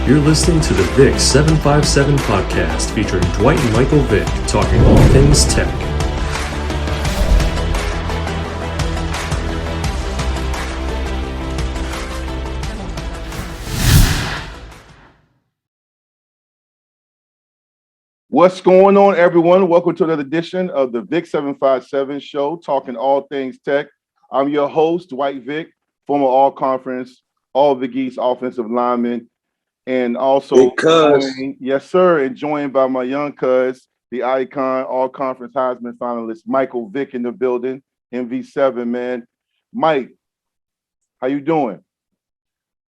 You're listening to the VICK757 podcast featuring Dwight and Michael Vick talking all things tech. What's going on, everyone? Welcome to another edition of the VICK757 show, talking all things tech. I'm your host, Dwight Vick, former all-conference, all-Big East offensive lineman, and also, joined by my young cuz, the icon, all-conference Heisman finalist, Michael Vick in the building, MV7, man. Mike, how you doing?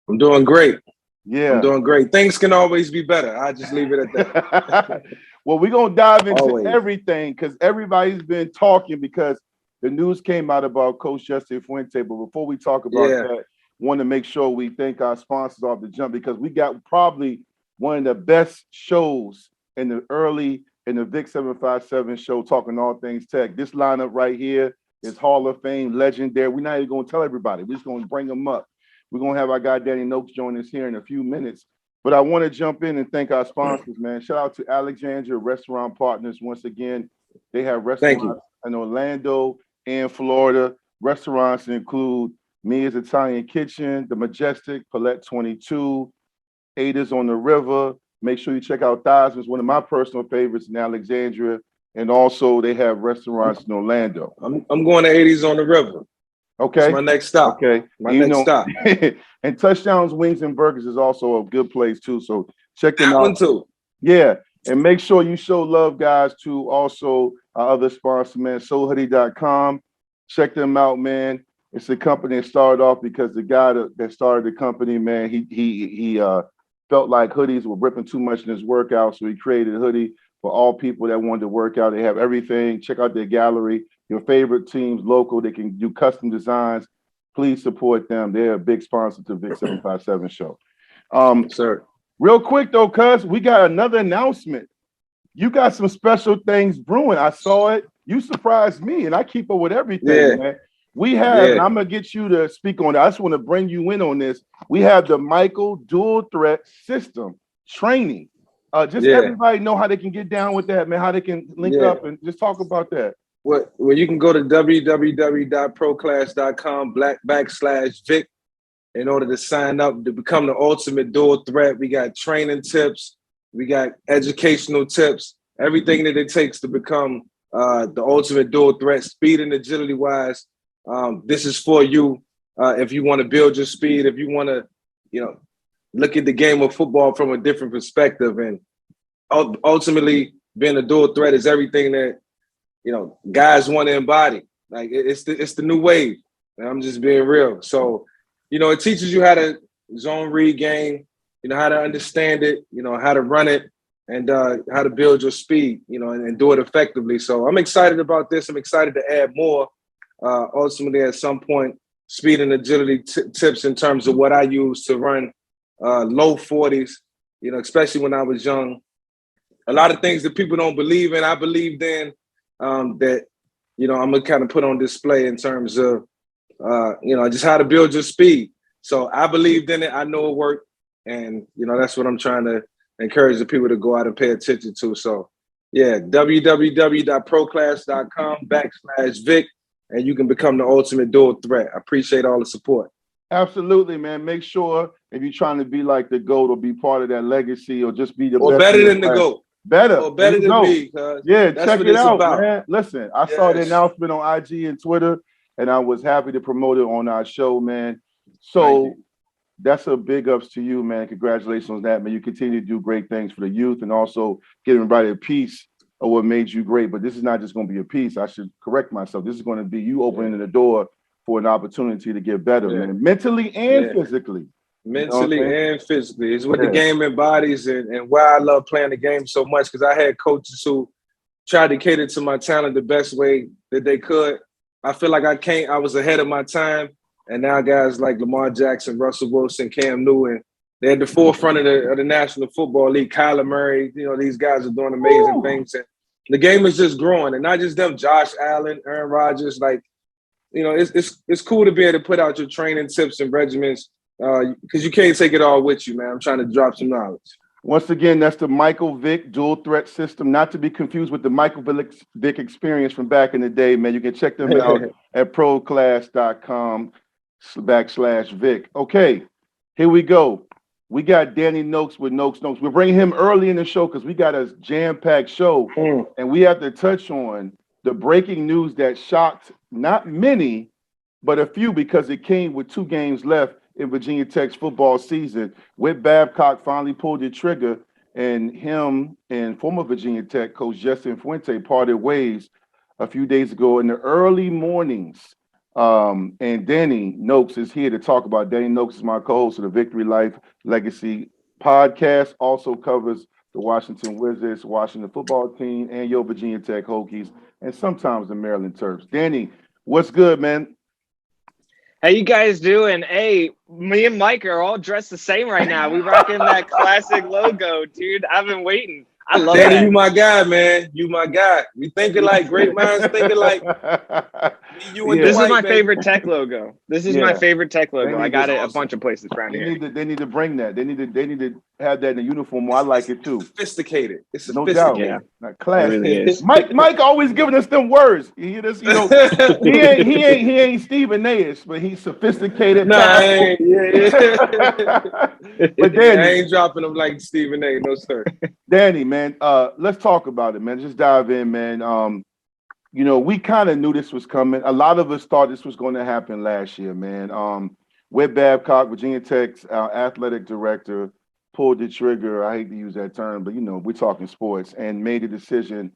I'm doing great. Yeah. I'm doing great. Things can always be better. I just leave it at that. Well, we're going to dive into everything because everybody's been talking because the news came out about Coach Justin Fuente. But before we talk about that, want to make sure we thank our sponsors off the jump because we got probably one of the best shows in the VICK757 show, talking all things tech. This lineup right here is Hall of Fame, legendary. We're not even going to tell everybody. We're just going to bring them up. We're going to have our guy Danny Noakes join us here in a few minutes. But I want to jump in and thank our sponsors, man. Shout out to Alexandria Restaurant Partners. Once again, they have restaurants in Orlando and Florida. Restaurants include Mia's Italian Kitchen, The Majestic, Palette 22, Ada's on the River. Make sure you check out Thousands, one of my personal favorites in Alexandria. And also they have restaurants in Orlando. I'm going to 80s on the River. Okay. It's my next stop. Okay. My next stop. And Touchdowns, Wings, and Burgers is also a good place too. So check them out. That one too. Yeah. And make sure you show love, guys, to also our other sponsor, man, SoulHoodie.com. Check them out, man. It's a company that started off because the guy that started the company, man, he felt like hoodies were ripping too much in his workout. So he created a hoodie for all people that wanted to work out. They have everything. Check out their gallery. Your favorite teams, local, they can do custom designs. Please support them. They're a big sponsor to VICK757 show. Sir. Real quick, though, cuz, we got another announcement. You got some special things brewing. I saw it. You surprised me, and I keep up with everything, man. We have, and I'm going to get you to speak on that. I just want to bring you in on this. We have the Michael Dual Threat System training. Everybody know how they can get down with that, man, how they can link up and just talk about that. Well, you can go to www.proclass.com/Vic in order to sign up to become the ultimate dual threat. We got training tips. We got educational tips, everything that it takes to become the ultimate dual threat, speed and agility wise. This is for you. If you want to build your speed, if you want to, look at the game of football from a different perspective. And ultimately being a dual threat is everything that, guys want to embody. Like it's the new wave. And I'm just being real. So, it teaches you how to zone read game, how to understand it, how to run it and how to build your speed, and do it effectively. So I'm excited about this. I'm excited to add more. Ultimately, at some point, speed and agility tips in terms of what I use to run low 40s, especially when I was young. A lot of things that people don't believe in, I believed in. That I'm gonna kind of put on display in terms of just how to build your speed. So I believed in it. I know it worked, and that's what I'm trying to encourage the people to go out and pay attention to. So www.proclass.com/Vic, and you can become the ultimate dual threat. I appreciate all the support. Absolutely, man. Make sure if you're trying to be like the GOAT or be part of that legacy or just be the best. Or better than the GOAT. Better than me. Check it out, man. Listen, I saw the announcement on IG and Twitter, and I was happy to promote it on our show, man. So that's a big ups to you, man. Congratulations on that, man. You continue to do great things for the youth and also give everybody a piece of what made you great. But this is not just going to be a piece. I should correct myself. This is going to be you opening the door for an opportunity to get better, man, mentally and physically. Mentally and physically. It's what the game embodies and why I love playing the game so much, because I had coaches who tried to cater to my talent the best way that they could. I feel like I was ahead of my time. And now guys like Lamar Jackson, Russell Wilson, Cam Newton, they're at the forefront of the National Football League. Kyler Murray, these guys are doing amazing things. And The game is just growing, and not just them. Josh Allen, Aaron Rodgers, like, you know, it's cool to be able to put out your training tips and regimens because you can't take it all with you, man. I'm trying to drop some knowledge. Once again, that's the Michael Vick dual threat system, not to be confused with the Michael Vick experience from back in the day, man. You can check them out at proclass.com/Vick. Okay, here we go. We got Danny Noakes with Noakes. We're bringing him early in the show because we got a jam-packed show, and we have to touch on the breaking news that shocked not many, but a few because it came with 2 games left in Virginia Tech's football season. Whit Babcock finally pulled the trigger, and him and former Virginia Tech coach Justin Fuente parted ways a few days ago in the early mornings. And Danny Noakes is here to talk about. Danny Noakes is my co-host of the Victory Life Legacy podcast, also covers the Washington Wizards, Washington football team, and your Virginia Tech Hokies, and sometimes the Maryland Terps. Danny, what's good, man? How you guys doing? Hey, me and Mike are all dressed the same right now. We rocking that classic logo, dude. I've been waiting. I love Danny, that. you my guy, man. You my guy. We thinking like great minds, thinking like you and This Dwight, is my man. favorite Tech logo. This is my favorite Tech logo. I got it a bunch of places around here. They need to bring that. They need to have that in the uniform. I like it too. Sophisticated. It's No sophisticated. doubt. Like classic. It really is. Mike always giving us them words. You hear this? You know, he ain't Stephen A-ish, but he's sophisticated. Nah, I ain't. But Danny, I ain't dropping them like Stephen A. No sir. Danny, man, let's talk about it, man. Just dive in, man. You know, we kind of knew this was coming. A lot of us thought this was going to happen last year, man. Whit Babcock, Virginia Tech's athletic director, pulled the trigger. I hate to use that term, but, you know, we're talking sports, and made a decision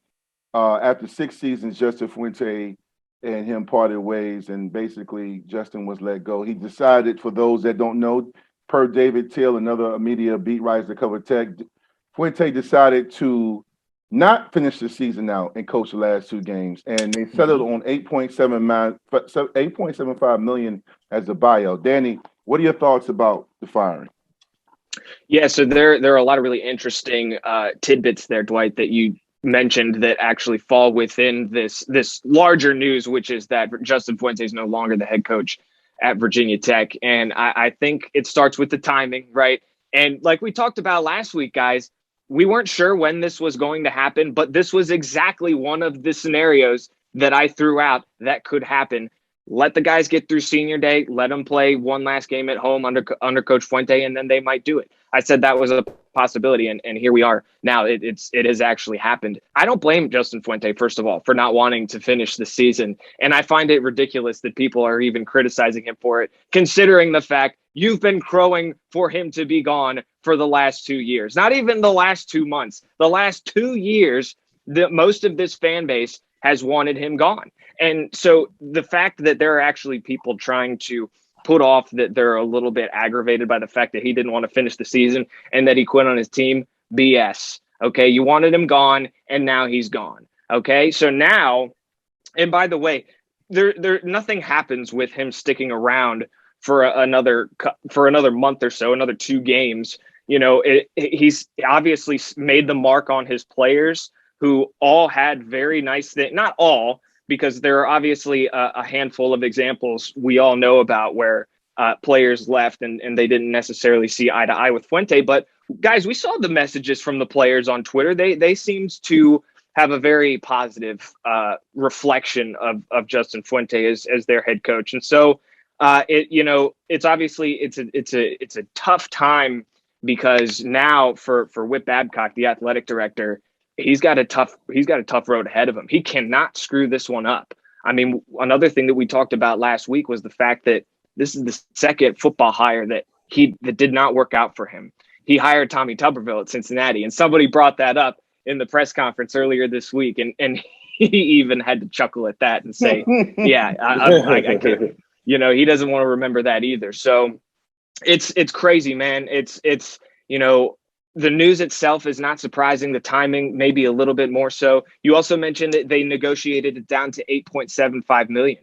after 6 seasons. Justin Fuente and him parted ways, and basically Justin was let go. He decided, for those that don't know, per David Till, another media beat writer to cover Tech, Fuente decided to not finish the season out and coach the last 2 games, and they settled on $8.75 million as a buyout. Danny, what are your thoughts about the firing? Yeah, so there are a lot of really interesting tidbits there, Dwight, that you mentioned that actually fall within this larger news, which is that Justin Fuente is no longer the head coach at Virginia Tech. And I think it starts with the timing, right? And like we talked about last week, guys, we weren't sure when this was going to happen, but this was exactly one of the scenarios that I threw out that could happen. Let the guys get through senior day, let them play one last game at home under Coach Fuente, and then they might do it. I said that was a possibility, and here we are. Now it has actually happened. I don't blame Justin Fuente, first of all, for not wanting to finish the season, and I find it ridiculous that people are even criticizing him for it, considering the fact you've been crowing for him to be gone for the last 2 years. Not even the last 2 months. The last 2 years, most of this fan base has wanted him gone. And so the fact that there are actually people trying to put off that they're a little bit aggravated by the fact that he didn't want to finish the season and that he quit on his team, BS. Okay, you wanted him gone, and now he's gone. Okay, so now, and by the way, there nothing happens with him sticking around for another month or so, another 2 games. You know, he's obviously made the mark on his players, who all had very nice things. Not all, because there are obviously a handful of examples we all know about where players left and they didn't necessarily see eye to eye with Fuente. But guys, we saw the messages from the players on Twitter. They seemed to have a very positive reflection of Justin Fuente as their head coach. And so it's obviously it's a tough time, because now for Whit Babcock, the athletic director, he's got a tough road ahead of him. He cannot screw this one up. I mean, another thing that we talked about last week was the fact that this is the second football hire that did not work out for him. He hired Tommy Tuberville at Cincinnati, and somebody brought that up in the press conference earlier this week, and he even had to chuckle at that and say, "Yeah, I can't." You know, he doesn't want to remember that either. So it's crazy, man. It's the news itself is not surprising. The timing, maybe a little bit more so. You also mentioned that they negotiated it down to $8.75 million.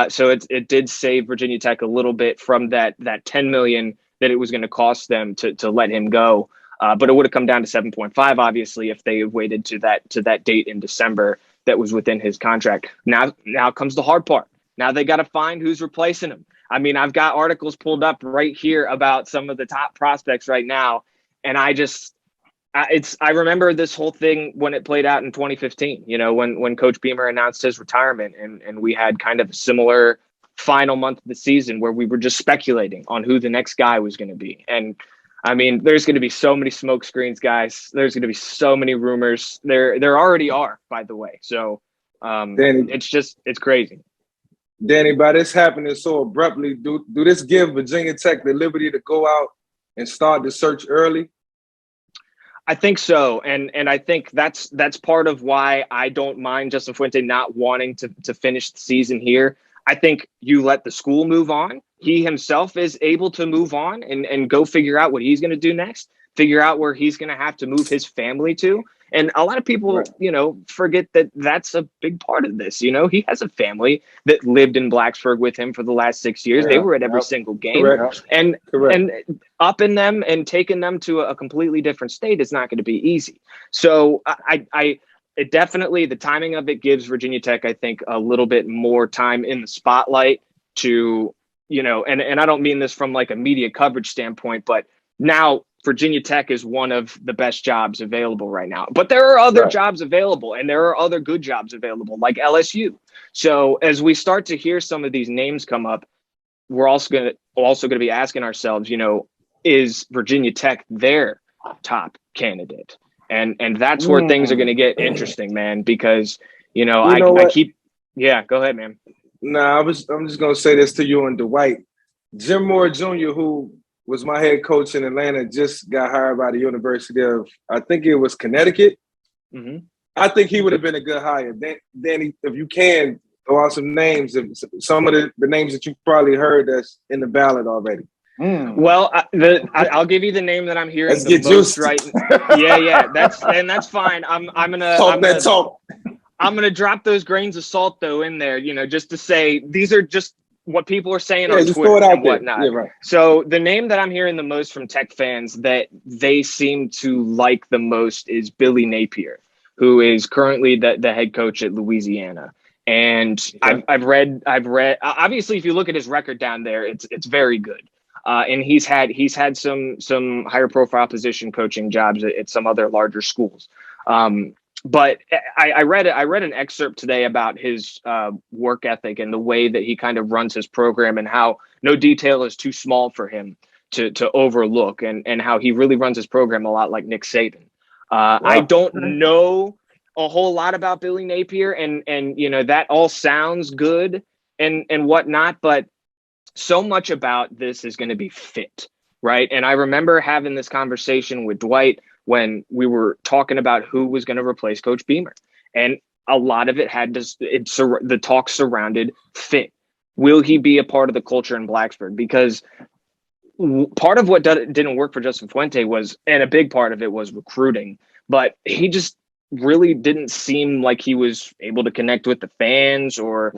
So it did save Virginia Tech a little bit from that $10 million that it was going to cost them to let him go. But it would have come down to 7.5, obviously, if they had waited to that date in December that was within his contract. Now comes the hard part. Now they got to find who's replacing him. I mean, I've got articles pulled up right here about some of the top prospects right now, and I remember this whole thing when it played out in 2015. You know, when Coach Beamer announced his retirement, and we had kind of a similar final month of the season where we were just speculating on who the next guy was going to be. And I mean, there's going to be so many smoke screens, guys. There's going to be so many rumors. There already are, by the way. So Danny, it's crazy. Danny, by this happening so abruptly, do this give Virginia Tech the liberty to go out and start the search early? I think so. And I think that's part of why I don't mind Justin Fuente not wanting to finish the season here. I think you let the school move on. He himself is able to move on and go figure out what he's going to do next, figure out where he's going to have to move his family to. And a lot of people, you know, forget that that's a big part of this. You know, he has a family that lived in Blacksburg with him for the last 6 years. They were at every single game. And upping them and taking them to a completely different state is not going to be easy. So it definitely, the timing of it gives Virginia Tech, I think, a little bit more time in the spotlight to, you know, and I don't mean this from like a media coverage standpoint, but now Virginia Tech is one of the best jobs available right now. But there are other jobs available, and there are other good jobs available, like LSU. So as we start to hear some of these names come up, we're also going to be asking ourselves, you know, is Virginia Tech their top candidate? And that's where things are going to get interesting, man, because, you know, I keep – yeah, go ahead, man. Nah, I'm just going to say this to you and Dwight. Jim Moore Jr., who was my head coach in Atlanta, just got hired by the University of, I think it was Connecticut. Mm-hmm. I think he would have been a good hire. Danny, if you can, throw out some names, some of the names that you've probably heard that's in the ballot already. Well, I'll give you the name that I'm hearing the most right. Yeah, that's fine. I'm gonna drop those grains of salt though in there, you know, just to say these are just what people are saying on Twitter and whatnot. Yeah, right. So the name that I'm hearing the most from Tech fans that they seem to like the most is Billy Napier, who is currently the head coach at Louisiana. And I've read. Obviously, if you look at his record down there, it's very good. And he's had some higher profile position coaching jobs at some other larger schools. But I read an excerpt today about his work ethic and the way that he kind of runs his program and how no detail is too small for him to overlook and how he really runs his program a lot like Nick Saban. I don't know a whole lot about Billy Napier and you know, that all sounds good and whatnot, but so much about this is going to be fit, right? And I remember having this conversation with Dwight when we were talking about who was going to replace Coach Beamer. And a lot of it the talk surrounded fit. Will he be a part of the culture in Blacksburg? Because part of what didn't work for Justin Fuente was, and a big part of it was recruiting, but he just really didn't seem like he was able to connect with the fans or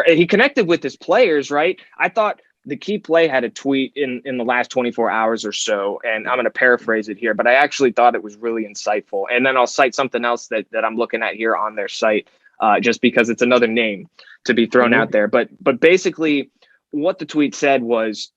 he connected with his players, right? I thought the key play had a tweet in the last 24 hours or so, and I'm going to paraphrase it here, but I actually thought it was really insightful. And then I'll cite something else that I'm looking at here on their site, just because it's another name to be thrown out there. But basically what the tweet said was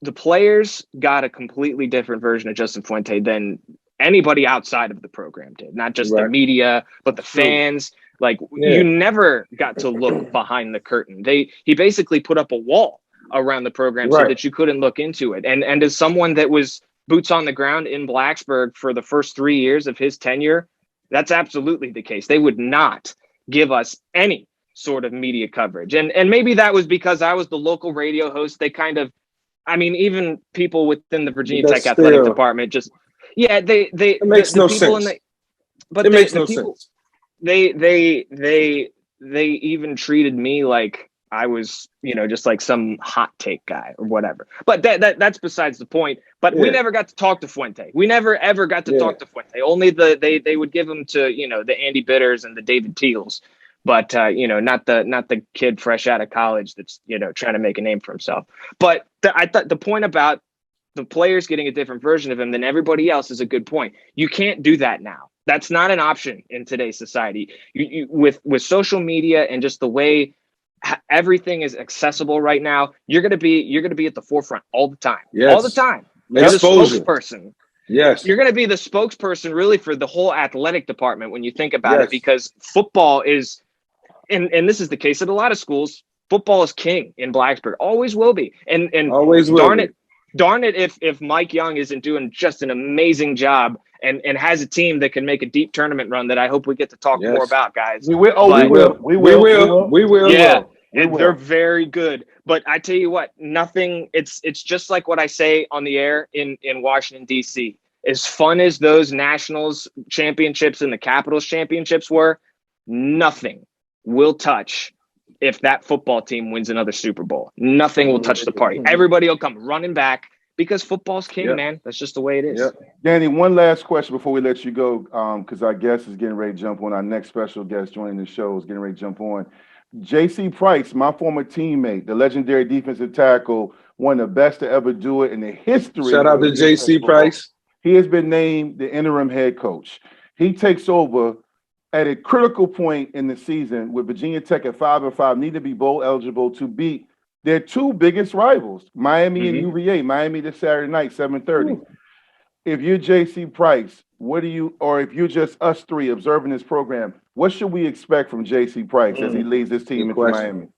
the players got a completely different version of Justin Fuente than anybody outside of the program did, not just the media, but the fans. Like you never got to look behind the curtain. He basically put up a wall around the program so that you couldn't look into it. And as someone that was boots on the ground in Blacksburg for the first 3 years of his tenure, that's absolutely the case. They would not give us any sort of media coverage. And maybe that was because I was the local radio host. They kind of, I mean, even people within the Virginia Tech athletic department just, it makes no sense. But it makes no sense. They even treated me like I was, you know, just like some hot take guy or whatever. But that's besides the point. But we never got to talk to Fuente. We never ever got to talk to Fuente. Only they would give him to, you know, the Andy Bitters and the David Teals. But you know, not the kid fresh out of college that's, you know, trying to make a name for himself. But I thought the point about the players getting a different version of him, then everybody else is a good point. You can't do that now. That's not an option in today's society. With social media and just the way everything is accessible right now, you're gonna be at the forefront all the time. Yes. All the time. You're the spokesperson. Yes. You're gonna be the spokesperson really for the whole athletic department when you think about it, because football is, and this is the case at a lot of schools, football is king in Blacksburg. Always will be. And always will be. Darn it if Mike Young isn't doing just an amazing job and has a team that can make a deep tournament run that I hope we get to talk more about, guys. We will. Yeah, they're very good. But I tell you what, it's just like what I say on the air in Washington, D.C. As fun as those Nationals championships and the Capitals championships were, nothing will touch if that football team wins another Super Bowl. Nothing will touch the party. Everybody will come running back because football's king, man. That's just the way it is. Danny, one last question before we let you go, because our guest is getting ready to jump on. Our next special guest joining the show is getting ready to jump on. J.C. Price, my former teammate, the legendary defensive tackle, one of the best to ever do it in the history. Shout out to J.C. Price. He has been named the interim head coach. He takes over at a critical point in the season with Virginia Tech at 5-5, need to be bowl eligible to beat their two biggest rivals, Miami and UVA. Miami this Saturday night, 7:30. If you're J.C. Price, or if you're just us three observing this program, what should we expect from J.C. Price as he leads this team into Miami?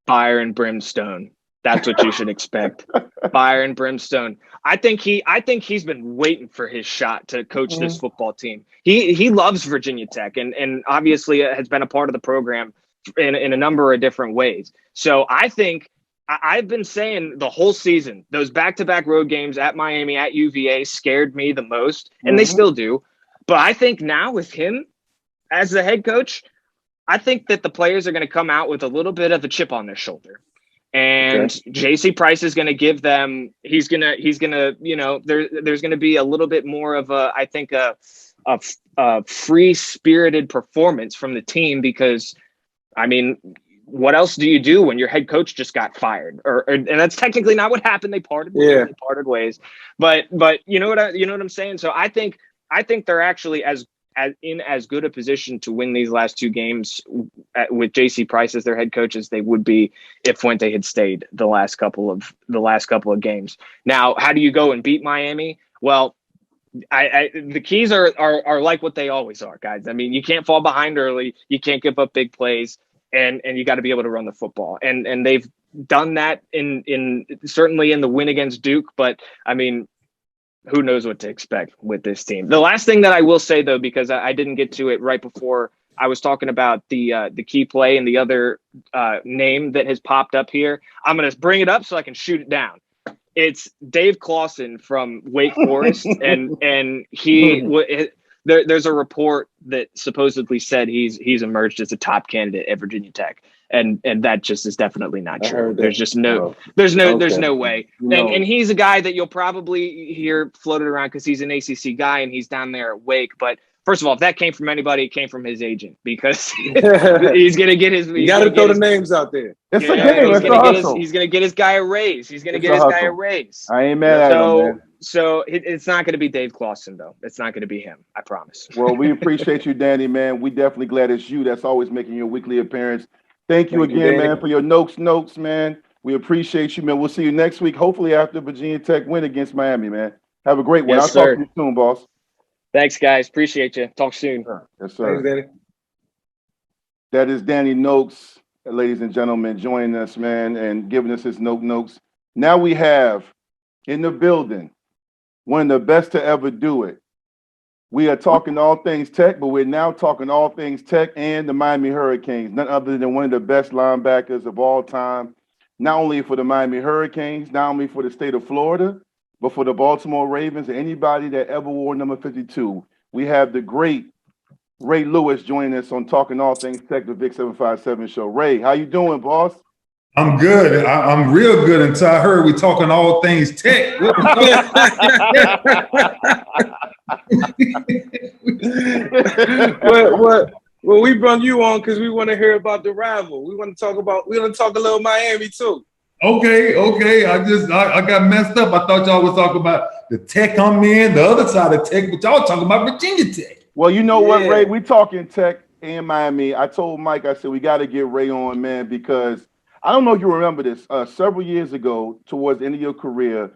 Fire and brimstone. That's what you should expect. Fire and brimstone. I think he's been waiting for his shot to coach this football team. He loves Virginia Tech and obviously has been a part of the program in a number of different ways. So I think I've been saying the whole season, those back-to-back road games at Miami, at UVA scared me the most, and they still do. But I think now with him as the head coach, I think that the players are going to come out with a little bit of a chip on their shoulder. And J.C. Price is going to give them. He's gonna. There's going to be a little bit more of a free-spirited performance from the team because, I mean, what else do you do when your head coach just got fired? And that's technically not what happened. They parted ways. They parted ways. But you know what I'm saying. So I think they're actually in as good a position to win these last two games with J.C. Price as their head coach as they would be if Fuente had stayed the last couple of games. Now, how do you go and beat Miami? Well, the keys are like what they always are, guys. I mean, you can't fall behind early. You can't give up big plays, and you got to be able to run the football. And they've done that in certainly in the win against Duke. But I mean, who knows what to expect with this team. The last thing that I will say, though, because I didn't get to it right before I was talking about the key play and the other name that has popped up here, I'm going to bring it up so I can shoot it down. It's Dave Clawson from Wake Forest, and there's a report that supposedly said he's emerged as a top candidate at Virginia Tech. And that just is definitely not true. There's just there's no way. And he's a guy that you'll probably hear floated around because he's an ACC guy and he's down there at Wake. But first of all, if that came from anybody, it came from his agent because he's going to get his. You got to throw the names out there. It's a game. He's going to get his guy a raise. I ain't mad at him, man. So it's not going to be Dave Clawson, though. It's not going to be him. I promise. Well, we appreciate you, Danny, man. We definitely glad it's you that's always making your weekly appearance. Thank you again, man, for your notes, man. We appreciate you, man. We'll see you next week, hopefully after Virginia Tech win against Miami, man. Have a great one. Yes, I'll talk to you soon, boss. Thanks, guys. Appreciate you. Talk soon. Yes, sir. Thanks, Danny. That is Danny Noakes, ladies and gentlemen, joining us, man, and giving us his notes. Now we have in the building one of the best to ever do it. We are talking all things Tech, but we're now talking all things Tech and the Miami Hurricanes, none other than one of the best linebackers of all time, not only for the Miami Hurricanes, not only for the state of Florida, but for the Baltimore Ravens and anybody that ever wore number 52. We have the great Ray Lewis joining us on Talking All Things Tech, the VICK757 show. Ray, how you doing, boss? I'm good. I'm real good until I heard we talking all things Tech. Well, we brought you on because we want to hear about the rival. We want to talk a little Miami too. Okay. I got messed up. I thought y'all was talking about the Tech I'm in, the other side of Tech, but y'all talking about Virginia Tech. Well, you know what, Ray? We talking Tech and Miami. I told Mike, I said we got to get Ray on, man, because I don't know if you remember this. Several years ago, towards the end of your career,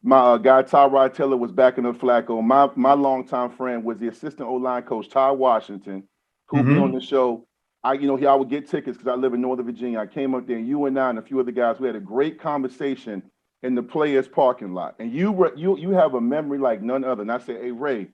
my guy Tyrod Taylor was backing up Flacco. My longtime friend was the assistant O-line coach, Ty Washington, who'd be on the show. I would get tickets because I live in Northern Virginia. I came up there, and you and I and a few other guys, we had a great conversation in the players' parking lot. And you have a memory like none other. And I said, hey, Ray,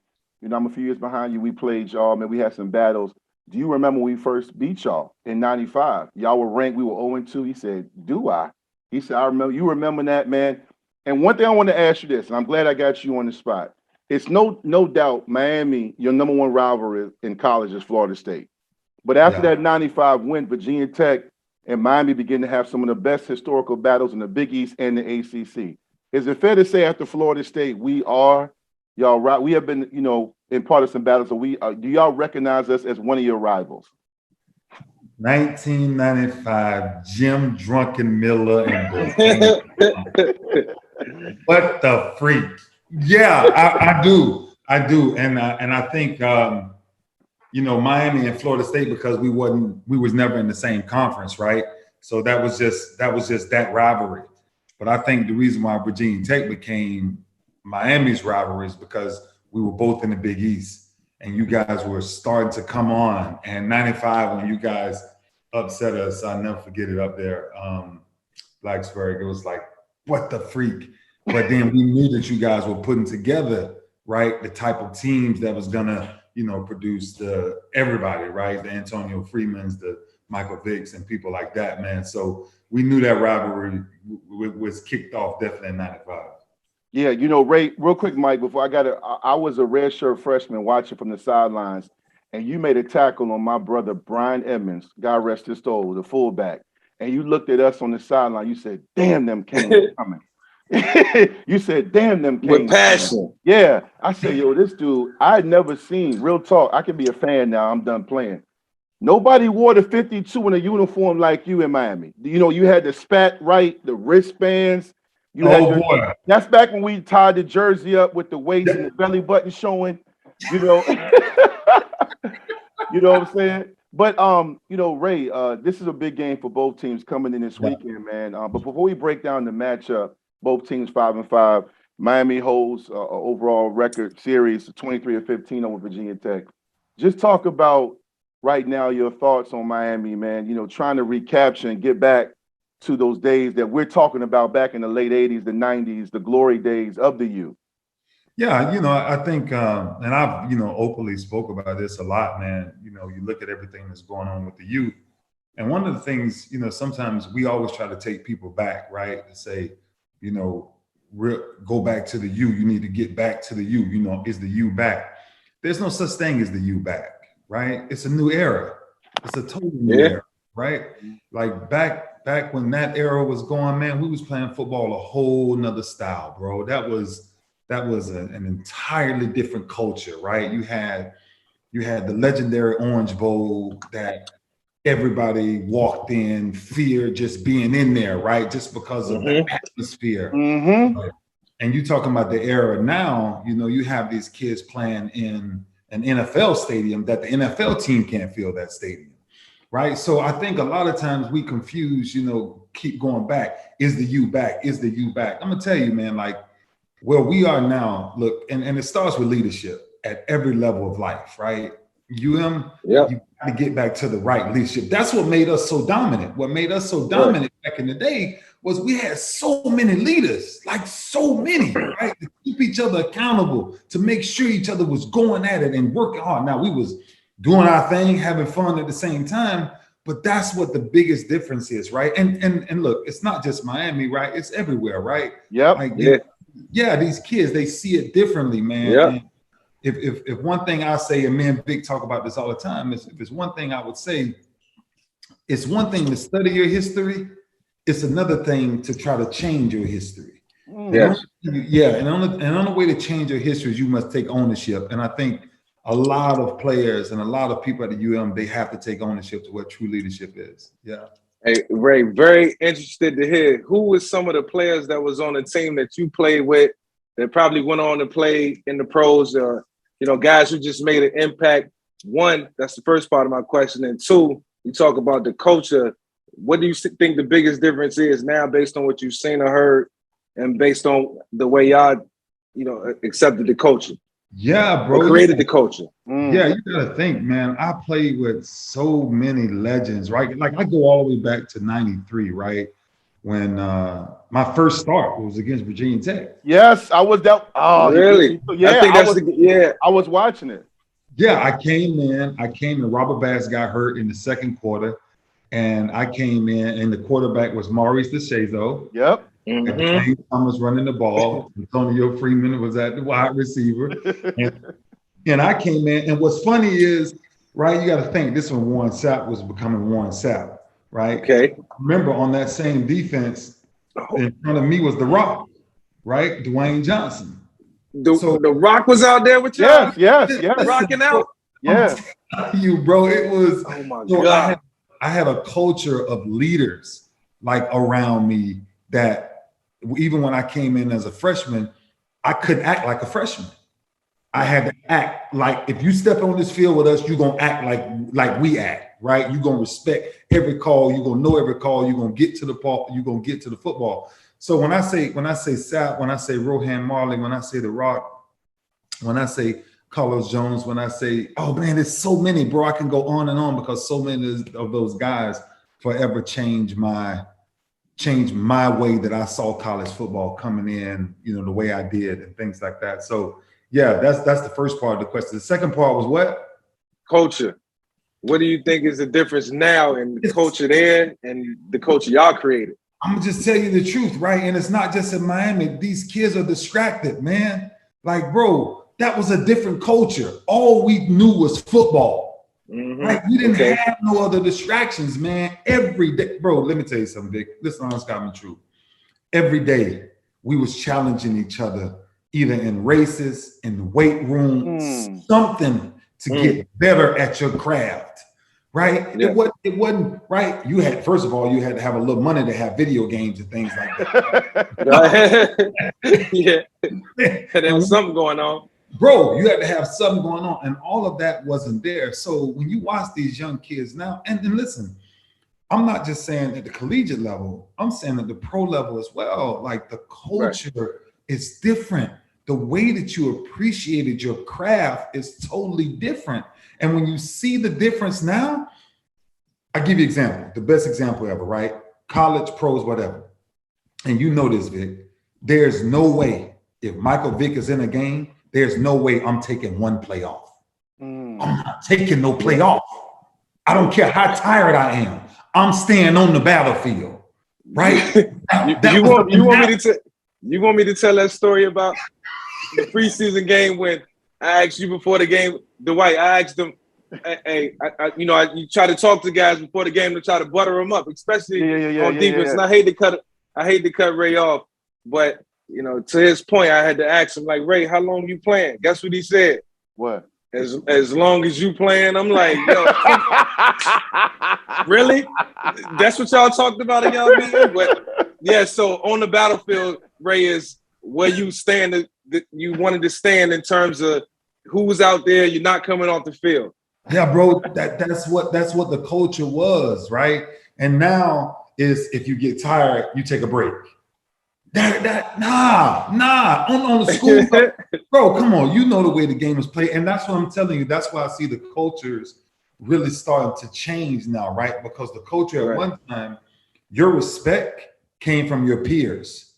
I'm a few years behind you. We played y'all, man. We had some battles. Do you remember when we first beat y'all in 95? Y'all were ranked. We were 0-2. He said, do I? He said, I remember. You remember that, man? And one thing I want to ask you this, and I'm glad I got you on the spot. It's no doubt Miami, your number one rivalry in college is Florida State. But after that 95 win, Virginia Tech and Miami begin to have some of the best historical battles in the Big East and the ACC. Is it fair to say after Florida State, we have been, in partisan battles, so do y'all recognize us as one of your rivals? 1995, Jim Drunken Miller and what the freak? Yeah, I do, and I think Miami and Florida State, because we was never in the same conference, right? So that was just that rivalry. But I think the reason why Virginia Tech became Miami's rivalry is because we were both in the Big East, and you guys were starting to come on. And 95, when you guys upset us, I'll never forget it up there, Blacksburg. It was like, what the freak? But then we knew that you guys were putting together, right, the type of teams that was gonna, produce everybody, right? The Antonio Freemans, the Michael Vicks, and people like that, man. So we knew that rivalry was kicked off definitely in 95. Yeah, Ray, real quick, Mike, before I was a red shirt freshman watching from the sidelines, and you made a tackle on my brother, Brian Edmonds, God rest his soul, the fullback. And you looked at us on the sideline, you said, damn, them Canes are coming. You said, damn, them Canes. With passion. Yeah. I said, yo, this dude, I had never seen, real talk, I can be a fan now, I'm done playing. Nobody wore the 52 in a uniform like you in Miami. You had the spat right, the wristbands. Boy. That's back when we tied the jersey up with the waist and the belly button showing, You know what I'm saying? But Ray, this is a big game for both teams coming in this weekend, man. But before we break down the matchup, both teams 5-5. Miami holds overall record series 23-15 over Virginia Tech. Just talk about right now your thoughts on Miami, man. Trying to recapture and get back to those days that we're talking about back in the late 80s, the 90s, the glory days of the U. Yeah, I think, and I've, openly spoke about this a lot, man. You look at everything that's going on with the U. And one of the things, sometimes we always try to take people back, right? To say, go back to the U. You need to get back to the U. Is the U back? There's no such thing as the U back, right? It's a new era. It's a totally new era, right? Like back when that era was going, man, we was playing football a whole nother style, bro. That was an entirely different culture, right? You had the legendary Orange Bowl that everybody walked in, fear just being in there, right? Just because of the atmosphere. Right? And you talking about the era now, you have these kids playing in an NFL stadium that the NFL team can't fill that stadium, right? So I think a lot of times we confuse, keep going back. Is the U back? Is the U back? I'm gonna tell you, man, like where we are now, look, and it starts with leadership at every level of life, right? You got to get back to the right leadership. That's what made us so dominant. What made us so dominant back in the day was we had so many leaders, like so many, right? To keep each other accountable, to make sure each other was going at it and working hard. Now we was doing our thing, having fun at the same time, but that's what the biggest difference is, right? And look, it's not just Miami, right? It's everywhere, right? Yep. Like, yeah, these kids, they see it differently, man. Yeah. And if one thing I say, and me and Vic talk about this all the time, is if it's one thing I would say, it's one thing to study your history. It's another thing to try to change your history. Yes. And on the way to change your history is you must take ownership. And I think a lot of players and a lot of people at the UM, they have to take ownership to what true leadership is. Yeah. Hey, Ray, very interested to hear who was some of the players that was on the team that you played with that probably went on to play in the pros, guys who just made an impact. One, that's the first part of my question. And two, you talk about the culture. What do you think the biggest difference is now based on what you've seen or heard and based on the way y'all, accepted the culture? Yeah, bro. Or created the culture. Yeah, you gotta think, man. I played with so many legends, right? Like I go all the way back to '93, right? When my first start was against Virginia Tech. Yes, I was that. Oh, really? Yeah, I was watching it. Yeah, I came in. Robert Bass got hurt in the second quarter, and I came in, and the quarterback was Maurice DeShazo. Yep. And Dwayne Thomas running the ball. Antonio Freeman was at the wide receiver. And I came in, and what's funny is, right, you got to think this when Warren Sapp was becoming Warren Sapp, right? Okay. Remember, on that same defense, in front of me was The Rock, right? Dwayne Johnson. The Rock was out there with y'all? Yes. Rocking out? Yeah. You, bro, it was. Oh, my God. I had a culture of leaders, like, around me that even when I came in as a freshman, I couldn't act like a freshman. I had to act like, if you step on this field with us, you're gonna act like we act, right? You're gonna respect every call, you're gonna know every call, you're gonna get to the ball, you're gonna get to the football. So when I say Sapp, when I say Rohan Marley, when I say The Rock, when I say Carlos Jones, when I say, oh man, there's so many, bro, I can go on and on because so many of those guys forever changed my way that I saw college football coming in, the way I did and things like that. So yeah, that's the first part of the question. The second part was what? Culture. What do you think is the difference now in the culture there and the culture y'all created? I'm gonna just tell you the truth, right? And it's not just in Miami. These kids are distracted, man. Like, bro, that was a different culture. All we knew was football. Right? We didn't have no other distractions, man. Every day, bro, let me tell you something, Vic. This honest got me true. Every day we was challenging each other, either in races, in the weight room, something to get better at your craft. Right? Yeah. It wasn't right. You had, first of all, you had to have a little money to have video games and things like that. Yeah. There was something going on. Bro, you had to have something going on, and all of that wasn't there. So when you watch these young kids now, and listen, I'm not just saying at the collegiate level, I'm saying at the pro level as well. Like, the culture is different. The way that you appreciated your craft is totally different. And when you see the difference now, I give you an example, the best example ever, right? College, pros, whatever. And you know this, Vic, there's no way if Michael Vick is in a game, there's no way I'm taking one play off. I'm not taking no play off. I don't care how tired I am. I'm staying on the battlefield, right? You want me to tell that story about the preseason game when I asked you before the game, Dwight? I asked them, "Hey, you try to talk to guys before the game to try to butter them up, especially on defense." And I hate to cut Ray off, but to his point, I had to ask him, like, Ray, how long you playing? Guess what he said? What? As long as you playing. I'm like, yo, really? That's what y'all talked about in y'all meeting? But yeah, so on the battlefield, Ray, is where you stand. You wanted to stand in terms of who's out there. You're not coming off the field. Yeah, bro. That's what the culture was, right? And now is if you get tired, you take a break. Nah. On the school, bro, come on. You know the way the game is played. And that's what I'm telling you. That's why I see the cultures really starting to change now, right? Because the culture at one time, your respect came from your peers.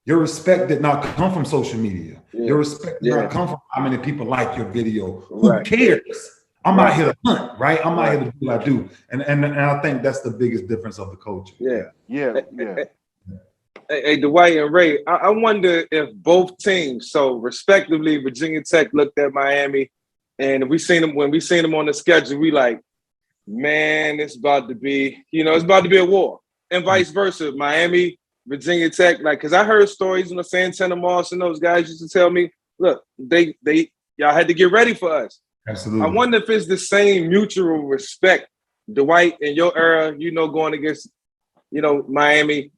Your respect did not come from social media. Yeah. Your respect did not come from how many people like your video. Who cares? I'm out here to hunt, right? I'm out here to do what I do. And I think that's the biggest difference of the culture. Yeah. Hey, Dwight and Ray, I wonder if both teams, so respectively, Virginia Tech looked at Miami, and when we seen them on the schedule, we like, man, it's about to be a war, and vice versa. Miami, Virginia Tech, like, because I heard stories, Santana Moss and those guys used to tell me, look, y'all had to get ready for us. Absolutely. I wonder if it's the same mutual respect, Dwight, in your era, going against Miami,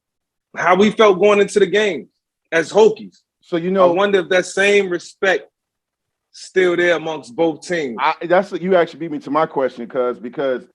how we felt going into the game as Hokies. So I wonder if that same respect still there amongst both teams. That's what you actually beat me to my question, because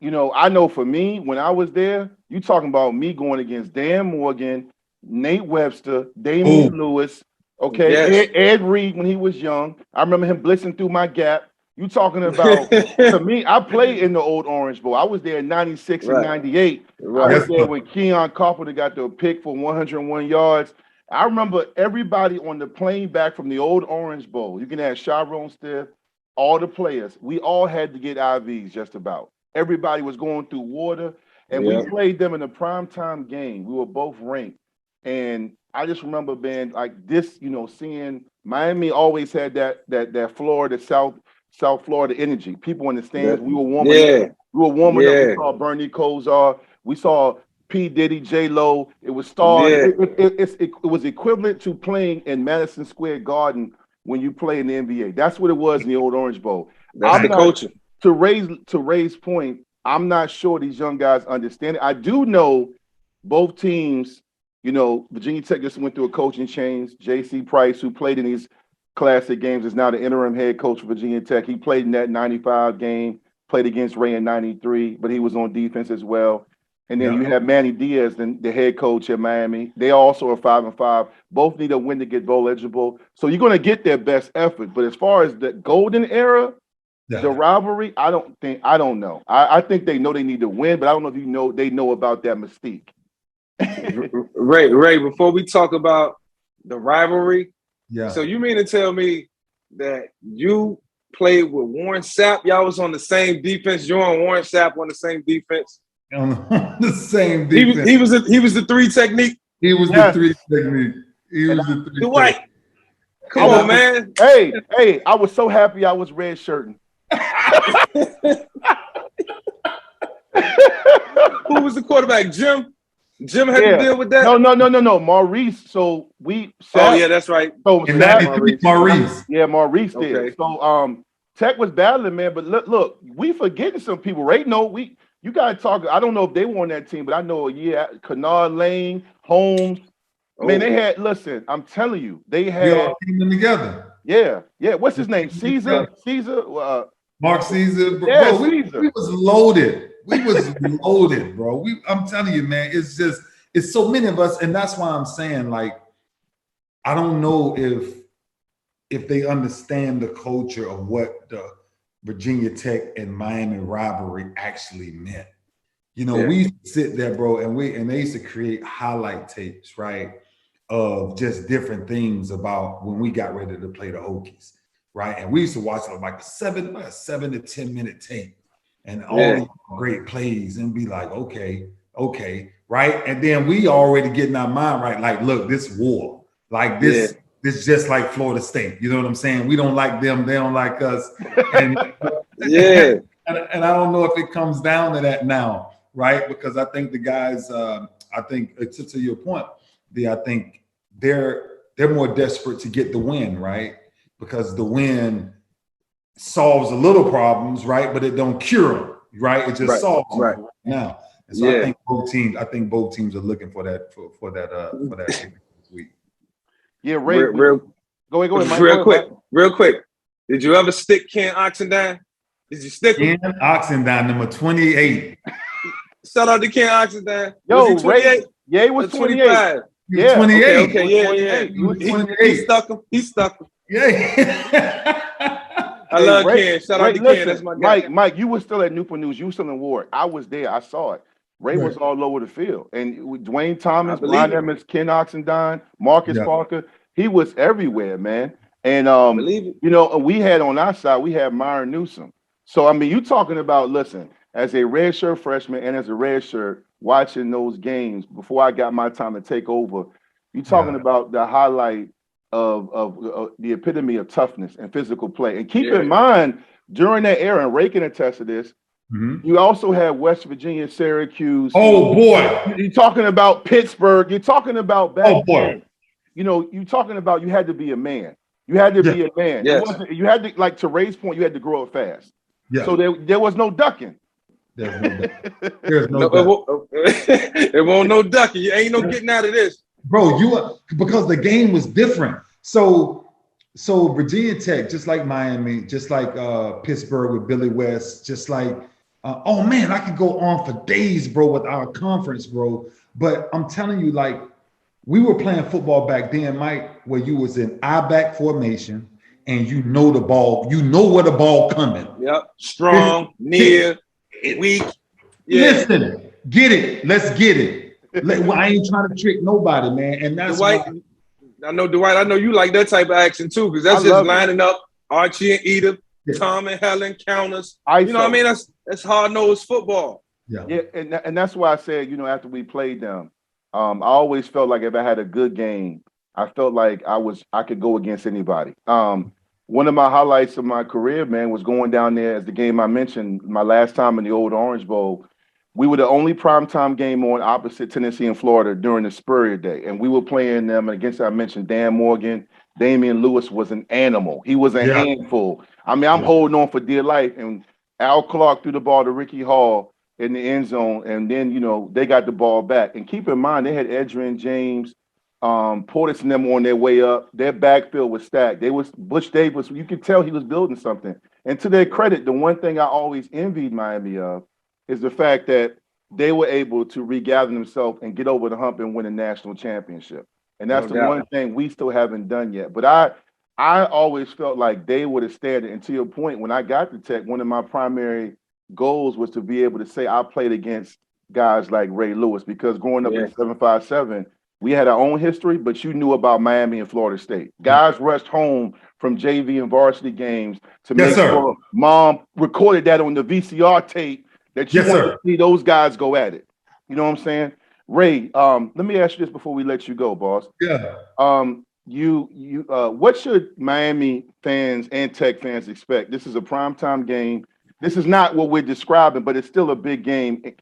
I know for me, when I was there, you talking about me going against Dan Morgan, Nate Webster, Damian Lewis, okay, Yes. Ed Reed when he was young. I remember him blitzing through my gap. You talking about, to me, I played in the old Orange Bowl. I was there in 96 and 98. Right. I was there when Keion Carpenter got the pick for 101 yards. I remember everybody on the plane back from the old Orange Bowl. You can have Sharon Stiff, all the players. We all had to get IVs just about. Everybody was going through water, and we played them in a primetime game. We were both ranked. And I just remember being like this, seeing Miami always had that Florida, South Florida energy. People in the stands, we were warming up. We were warming up. We saw Bernie Kosar. We saw P. Diddy, J-Lo. It was stars. It was equivalent to playing in Madison Square Garden when you play in the NBA. That's what it was in the old Orange Bowl. That's the culture. To Ray's point, I'm not sure these young guys understand it. I do know both teams, Virginia Tech just went through a coaching change. J.C. Price, who played in these classic games, is now the interim head coach for Virginia Tech. He played in that 95 game, played against Ray in 93, but he was on defense as well. And then you have Manny Diaz, the head coach at Miami. They also are 5-5. Both need a win to get bowl eligible. So you're going to get their best effort. But as far as the golden era, the rivalry, I don't know. I think they know they need to win, but I don't know if they know about that mystique. Ray, before we talk about the rivalry, Yeah. So you mean to tell me that you played with Warren Sapp? Y'all was on the same defense. You and Warren Sapp on the same defense. On the same defense. He was the three technique. He was the three technique. He was the three. Dwight, come on, man. Hey, I was so happy I was red shirting. Who was the quarterback? Jim? Jim had to deal with that? No. Maurice. So that's right. So in 93, Maurice. Yeah, Maurice did. Okay. So Tech was battling, man. But look, we forgetting some people. Right? No, you gotta talk. I don't know if they were on that team, but I know Kennard Lane, Holmes. Man, they had. Listen, I'm telling you, they had. We all came in together. Yeah. What's his name? Caesar. Mark Caesar. Yeah, bro, we was loaded. We was loaded, bro. I'm telling you, man, it's so many of us, and that's why I'm saying, like, I don't know if they understand the culture of what the Virginia Tech and Miami rivalry actually meant. We used to sit there, bro, and they used to create highlight tapes, right, of just different things about when we got ready to play the Hokies, right? And we used to watch like a 7 to 10 minute tape. And all these great plays and be like, okay, right? And then we already getting our mind right, like, look, this war, like this just like Florida State. You know what I'm saying? We don't like them, they don't like us. And and I don't know if it comes down to that now, right? Because I think the guys, I think to your point, I think they're more desperate to get the win, right? Because the win solves a little problems, right? But it don't cure them, right? It just solves them right now. And so I think both teams are looking for that for that this week. Yeah, Ray. Go ahead, Mike. Real quick. Did you ever stick Ken Oxendine? Did you stick him? Ken Oxendine, number 28. Shout out to Ken Oxendine. Yo, was he 28? Yeah, he was 25. Yeah, 28. Okay, He was 28. He stuck him. Yeah. I love Ken. Shout out to Ken. That's my guy. Mike, you were still at Newport News. You were still in Ward. I was there. I saw it. Ray was all over the field. And with Dwayne Thomas, Brian Emmons, Ken Oxendine, Marcus Parker, he was everywhere, man. And, we had on our side, we had Myron Newsom. So, I mean, you talking about, listen, as a redshirt freshman and as a redshirt watching those games before I got my time to take over, you talking about the highlight of the epitome of toughness and physical play. And keep in mind, during that era, and Ray can attest to this, you also had West Virginia, Syracuse. Oh, boy. You're talking about Pittsburgh. You're talking about back boy. then. You're talking about you had to be a man. You had to be a man. Yes. You had to, like to Ray's point, you had to grow up fast. Yeah. So there was no ducking. There's no duck. There's no No, duck. it won't no ducky. You ain't no getting out of this. Bro, because the game was different. So Virginia Tech, just like Miami, just like Pittsburgh with Billy West, just like oh man, I could go on for days, bro, with our conference, bro. But I'm telling you, like, we were playing football back then, Mike, where you was in I-back formation and you know the ball, you know where the ball coming. Yep, strong, near, weak. Yeah. Listen, get it. Let's get it. I ain't trying to trick nobody, man. And that's Dwight, I know Dwight. I know you like that type of action too, because that's just lining up Archie and Edith, Tom and Helen counters. You know what I mean? That's hard-nosed football. Yeah, and that's why I said, you know, after we played them, I always felt like if I had a good game, I felt like I could go against anybody. One of my highlights of my career, man, was going down there as the game I mentioned, my last time in the old Orange Bowl. We were the only primetime game on opposite Tennessee and Florida during the Spurrier day. And we were playing them against, I mentioned, Dan Morgan. Damian Lewis was an animal. He was a handful. I mean, I'm holding on for dear life. And Al Clark threw the ball to Ricky Hall in the end zone. And then, you know, they got the ball back. And keep in mind, they had Edgerrin James, Portis and them on their way up. Their backfield was stacked. Butch Davis, you could tell he was building something. And to their credit, the one thing I always envied Miami of is the fact that they were able to regather themselves and get over the hump and win a national championship. And that's the one thing we still haven't done yet. But I always felt like they were the standard. And to your point, when I got to Tech, one of my primary goals was to be able to say I played against guys like Ray Lewis, because growing up in 757, we had our own history, but you knew about Miami and Florida State. Guys rushed home from JV and varsity games to make sure mom recorded that on the VCR tape that you want to see those guys go at it. You know what I'm saying? Ray, let me ask you this before we let you go, boss. Yeah. What should Miami fans and Tech fans expect? This is a primetime game. This is not what we're describing, but it's still a big game.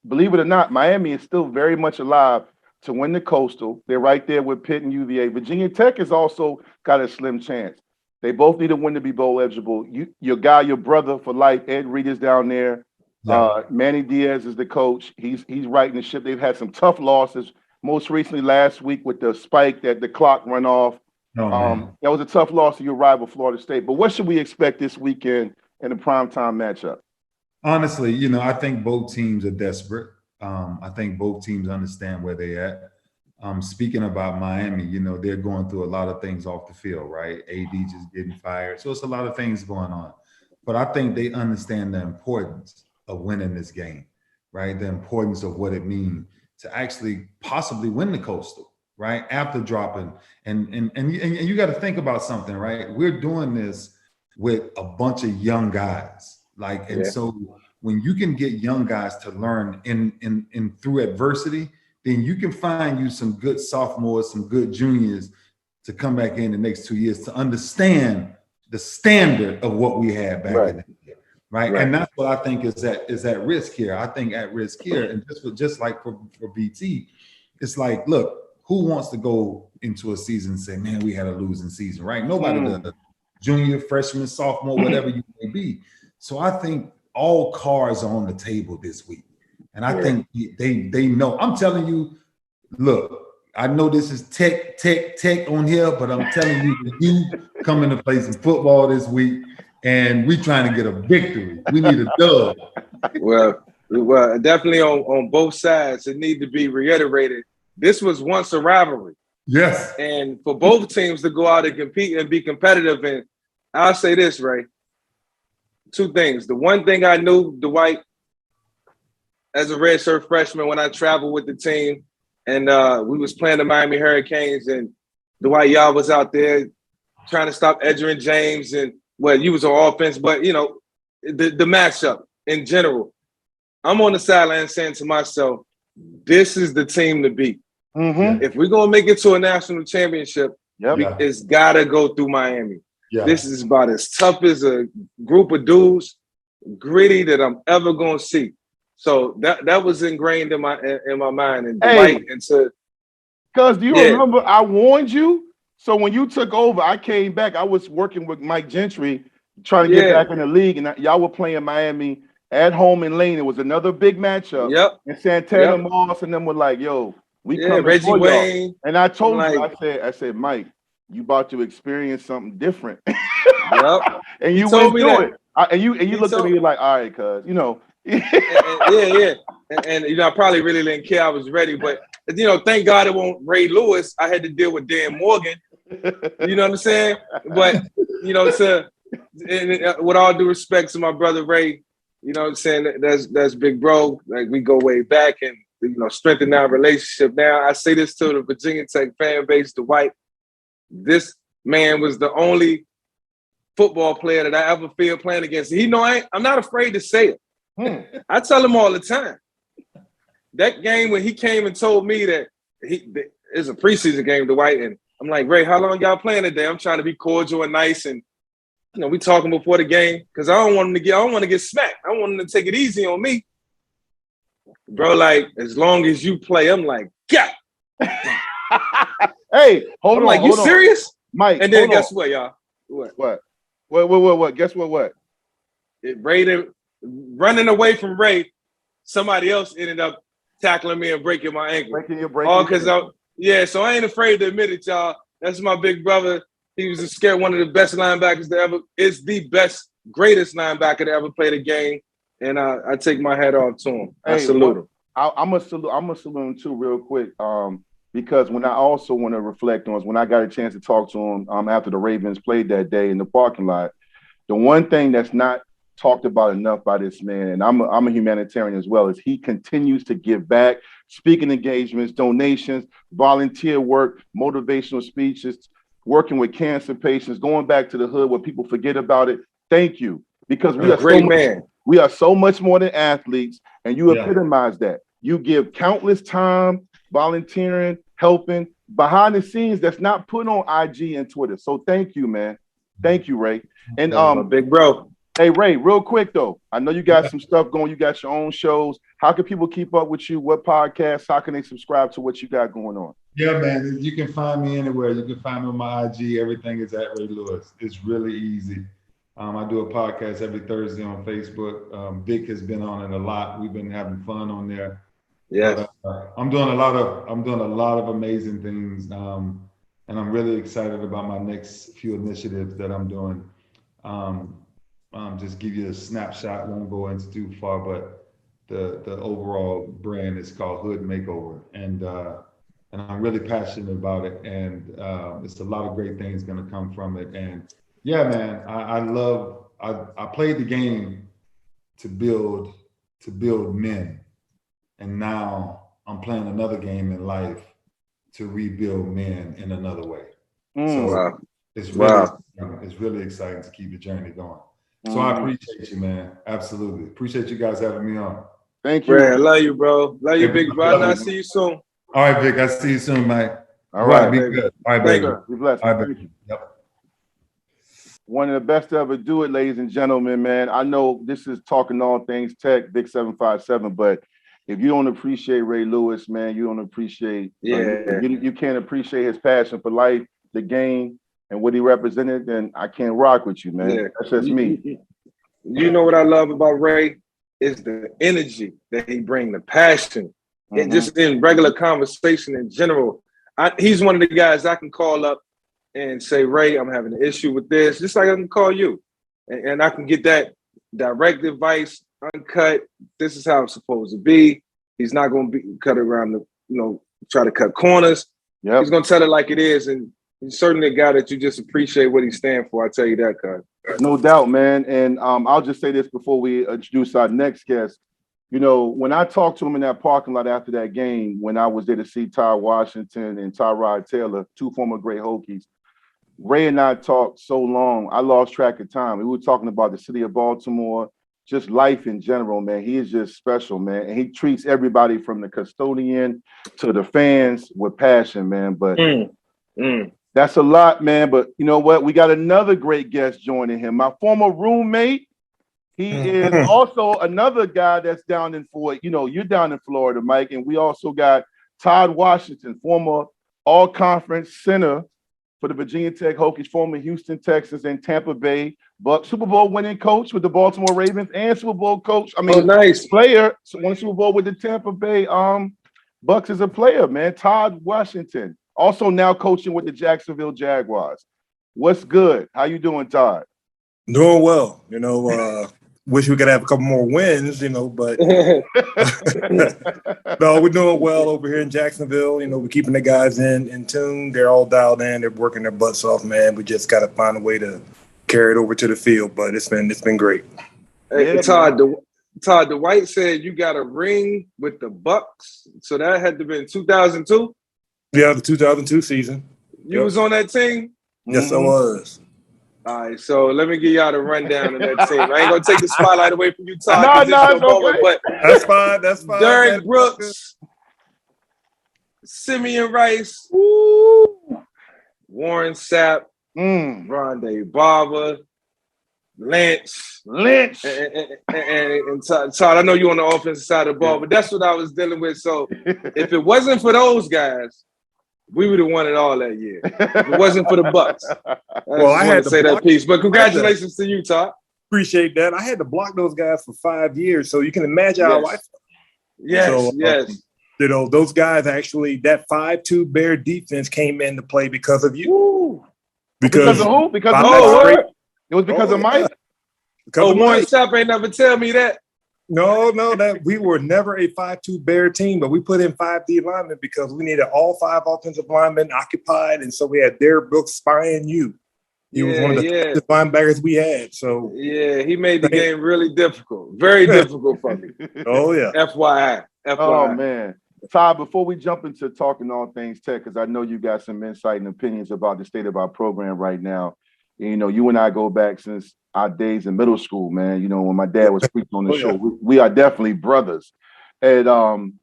Believe it or not, Miami is still very much alive to win the Coastal. They're right there with Pitt and UVA. Virginia Tech has also got a slim chance. They both need to win to be bowl eligible. Your brother for life, Ed Reed, is down there. Manny Diaz is the coach. He's riding the ship. They've had some tough losses. Most recently last week with the spike that the clock run off. That was a tough loss to your rival, Florida State. But what should we expect this weekend in the primetime matchup? Honestly, you know, I think both teams are desperate. I think both teams understand where they're at. Speaking about Miami, you know, they're going through a lot of things off the field, right? AD just getting fired. So it's a lot of things going on. But I think they understand the importance of winning this game, right? The importance of what it means to actually possibly win the Coastal, right? After dropping. And you got to think about something, right? We're doing this with a bunch of young guys. So when you can get young guys to learn in through adversity, then you can find you some good sophomores, some good juniors to come back in the next 2 years to understand the standard of what we had back in the day, right? And that's what I think is at risk here. I think at risk here, and just like for BT, it's like, look, who wants to go into a season and say, man, we had a losing season, right? Nobody does. Junior, freshman, sophomore, whatever you may be. So I think all cards are on the table this week. And I think they know. I'm telling you, look, I know this is tech on here, but I'm telling you, you coming to play some football this week, and we trying to get a victory. We need a dub. Well, definitely on both sides, it need to be reiterated. This was once a rivalry. Yes. And for both teams to go out and compete and be competitive, and I'll say this, Ray. Two things. The one thing I knew, Dwight, as a redshirt freshman, when I traveled with the team and we was playing the Miami Hurricanes, and Dwight, y'all was out there trying to stop Edgerrin James, and you was on offense, but you know, the matchup in general. I'm on the sideline saying to myself, this is the team to beat. If we're gonna make it to a national championship, it's gotta go through Miami. This is about as tough as a group of dudes, gritty, that I'm ever gonna see. So that was ingrained in my mind. And because do you remember I warned you? So when you took over, I came back. I was working with Mike Gentry trying to get back in the league, and y'all were playing Miami at home in Lane. It was another big matchup. Yep. And Santana Moss and them were like, yo, we coming Reggie for y'all. Wayne. And I told like, you, I said, Mike, you about to experience something different. Yep. And you went through it. And you looked at me like, all right, cuz, you know. Yeah. And you know, I probably really didn't care. I was ready, but you know, thank God it won't Ray Lewis. I had to deal with Dan Morgan. You know what I'm saying? But you know, with all due respect to my brother Ray, you know what I'm saying? That's big bro. Like we go way back and you know, strengthen our relationship. Now I say this to the Virginia Tech fan base, the White. This man was the only football player that I ever feel playing against. He know I'm not afraid to say it. I tell him all the time. That game when he came and told me that it's a preseason game, Dwight, and I'm like, Ray, how long y'all playing today? I'm trying to be cordial and nice, and you know, we talking before the game because I don't want to get smacked. I want him to take it easy on me, bro. Like as long as you play, I'm like, yeah. Hey, hold on. Like, you serious, Mike? And then guess what, y'all? What? Guess what? Ray running away from Ray. Somebody else ended up tackling me and breaking my ankle. All because so I ain't afraid to admit it, y'all. That's my big brother. He was one of the best linebackers that ever is the greatest linebacker to ever play the game. And I take my hat off to him. I salute him. I'm a salute him too, real quick. Because when I also want to reflect on is when I got a chance to talk to him after the Ravens played that day in the parking lot. The one thing that's not talked about enough by this man, and I'm a humanitarian as well, is he continues to give back, speaking engagements, donations, volunteer work, motivational speeches, working with cancer patients, going back to the hood where people forget about it. Thank you, because we are so much more than athletes, and you epitomize that. You give countless time, volunteering, helping behind the scenes that's not put on IG and Twitter. So thank you, man. Thank you, Ray. And big bro. Hey, Ray, real quick though, I know you got some stuff going. You got your own shows. How can people keep up with you? What podcasts? How can they subscribe to what you got going on? Yeah, man, you can find me anywhere. You can find me on my IG. Everything is at Ray Lewis. It's really easy. I do a podcast every Thursday on Facebook. Vic has been on it a lot. We've been having fun on there. Yeah, I'm doing a lot of amazing things, and I'm really excited about my next few initiatives that I'm doing. Just give you a snapshot. Won't go into too far, but the overall brand is called Hood Makeover, and I'm really passionate about it. And it's a lot of great things going to come from it. And yeah, man, I played the game to build men. And now I'm playing another game in life to rebuild men in another way. So it's really exciting to keep the journey going. So I appreciate you, man. Absolutely. Appreciate you guys having me on. Thank you. Ray, I love you, bro. Love you, big brother. I'll see you soon. All right, Vic. I'll see you soon, Mike. All right. Be good. All right, baby. Be blessed. All right, Thank you. Yep. One of the best to ever do it, ladies and gentlemen, man. I know this is talking all things tech, VICK757, but if you don't appreciate Ray Lewis, man, you don't appreciate, you can't appreciate his passion for life, the game, and what he represented, then I can't rock with you, man. Yeah. That's just me. You know what I love about Ray is the energy that he brings, the passion, and just in regular conversation in general. He's one of the guys I can call up and say, Ray, I'm having an issue with this, just like I can call you. And I can get that direct advice, uncut. This is how it's supposed to be. He's not going to be cut around the, try to cut corners. Yep. He's going to tell it like it is. And he's certainly a guy that you just appreciate what he stands for. I tell you that, cuz. No doubt, man. And I'll just say this before we introduce our next guest. When I talked to him in that parking lot after that game, when I was there to see Ty Washington and Tyrod Taylor, two former great Hokies, Ray and I talked so long, I lost track of time. We were talking about the city of Baltimore, just life in general, man. He is just special, man. And he treats everybody from the custodian to the fans with passion, man. But that's a lot, man. But you know what? We got another great guest joining him. My former roommate. He is also another guy that's down in Florida. You're down in Florida, Mike. And we also got Todd Washington, former all-conference center for the Virginia Tech Hokies, former Houston Texans and Tampa Bay Bucks, Super Bowl winning coach with the Baltimore Ravens, and Super Bowl coach. Nice Player, won Super Bowl with the Tampa Bay Bucks as a player, man. Todd Washington, also now coaching with the Jacksonville Jaguars. What's good? How you doing, Todd? Doing well. Wish we could have a couple more wins, but no, we're doing well over here in Jacksonville. We're keeping the guys in tune. They're all dialed in. They're working their butts off, man. We just got to find a way to carry it over to the field, but it's been great. Hey, Todd, Dwight said you got a ring with the Bucks, so that had to have been 2002? Yeah, the 2002 season. You was on that team? Yes, I was. All right, so let me give y'all the rundown of that team. I ain't gonna take the spotlight away from you, Todd. No, it's okay. But That's fine. That's fine. Derrick Brooks, Simeon Rice, Warren Sapp, Rondé Barber, Lynch. And Todd, I know you on the offensive side of the ball, but that's what I was dealing with. So if it wasn't for those guys, we would have won it all that year. If it wasn't for the Bucks. I had to say that piece. But congratulations to you, Todd. Appreciate that. I had to block those guys for 5 years, so you can imagine our life. Yes. Those guys actually, that 5-2 Bear defense came into play because of you. Ooh. Because of who? Because of Mike? It was because of Mike? Warren Sapp ain't never tell me that. No, that we were never a 5-2 Bear team, but we put in 5 D linemen because we needed all 5 offensive linemen occupied, and so we had Derrick Brooks spying you. He was one of the toughest linebackers we had. So he made the game really difficult, very difficult for me. Oh yeah. FYI. Oh man, Todd. Before we jump into talking all things tech, because I know you got some insight and opinions about the state of our program right now. You and I go back since our days in middle school, man. When my dad was preaching on the show, we are definitely brothers. And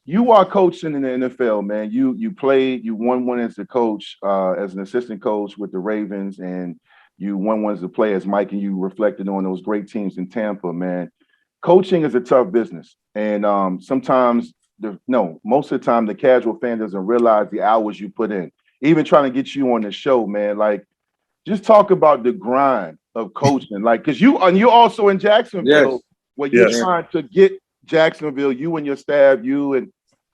you are coaching in the NFL, man. You played, you won one as a coach, as an assistant coach with the Ravens, and you won one as a player as Mike, and you reflected on those great teams in Tampa, man. Coaching is a tough business, and most of the time, the casual fan doesn't realize the hours you put in. Even trying to get you on the show, man, just talk about the grind of coaching, because you're also in Jacksonville, where you're trying to get Jacksonville, you and your staff, you and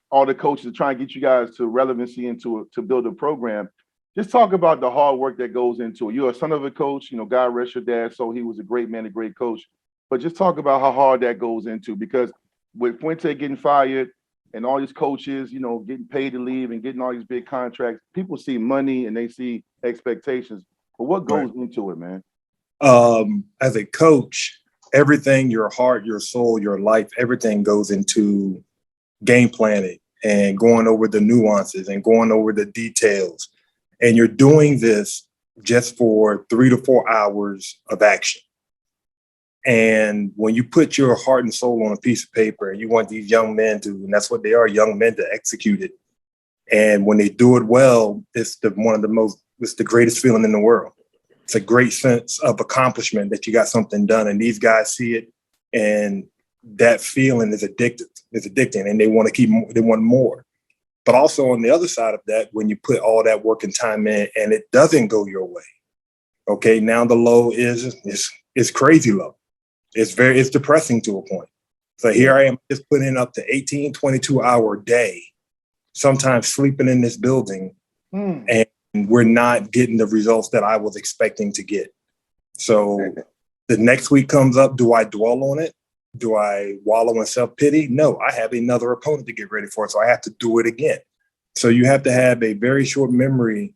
all the coaches, trying to get you guys to relevancy and to build a program. Just talk about the hard work that goes into it. You're a son of a coach, God rest your dad, so he was a great man, a great coach. But just talk about how hard that goes into, because with Fuente getting fired and all these coaches, getting paid to leave and getting all these big contracts, people see money and they see expectations. But what goes into it, man? As a coach, everything, your heart, your soul, your life, everything goes into game planning and going over the nuances and going over the details. And you're doing this just for 3 to 4 hours of action. And when you put your heart and soul on a piece of paper and you want these young men to, and that's what they are, young men, to execute it. And when they do it well, it's the greatest feeling in the world. It's a great sense of accomplishment that you got something done, and these guys see it, and that feeling is addictive. It's addicting, and they want they want more. But also on the other side of that, when you put all that work and time in and it doesn't go your way, okay, now the low is crazy low. It's depressing to a point. So here I am just putting up to 18, 22-hour day, sometimes sleeping in this building, and we're not getting the results that I was expecting to get. So the next week comes up. Do I dwell on it? Do I wallow in self-pity? No, I have another opponent to get ready for, so I have to do it again. So you have to have a very short memory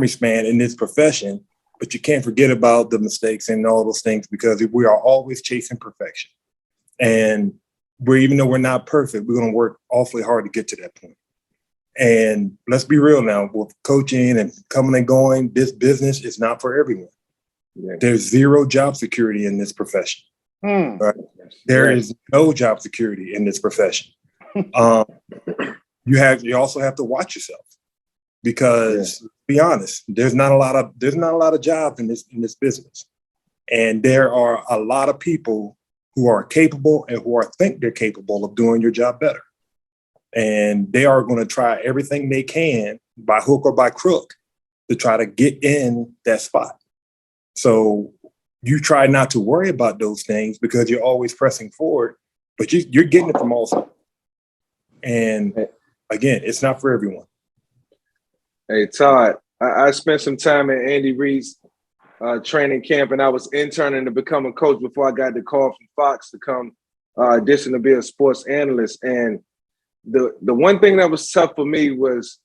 span in this profession, but you can't forget about the mistakes and all those things, because we are always chasing perfection. And even though we're not perfect, we're going to work awfully hard to get to that point. And let's be real now, with coaching and coming and going, this business is not for everyone. Yeah. There's zero job security in this profession. Right? There is no job security in this profession. You also have to watch yourself, because to be honest, there's not a lot of jobs in this business. And there are a lot of people who are capable and who think they're capable of doing your job better. And they are going to try everything they can by hook or by crook to try to get in that spot. So you try not to worry about those things because you're always pressing forward, but you're getting it from all sides. And again, it's not for everyone. Hey, Todd, I spent some time at Andy Reid's training camp, and I was interning to become a coach before I got the call from Fox to come audition to be a sports analyst. And the one thing that was tough for me was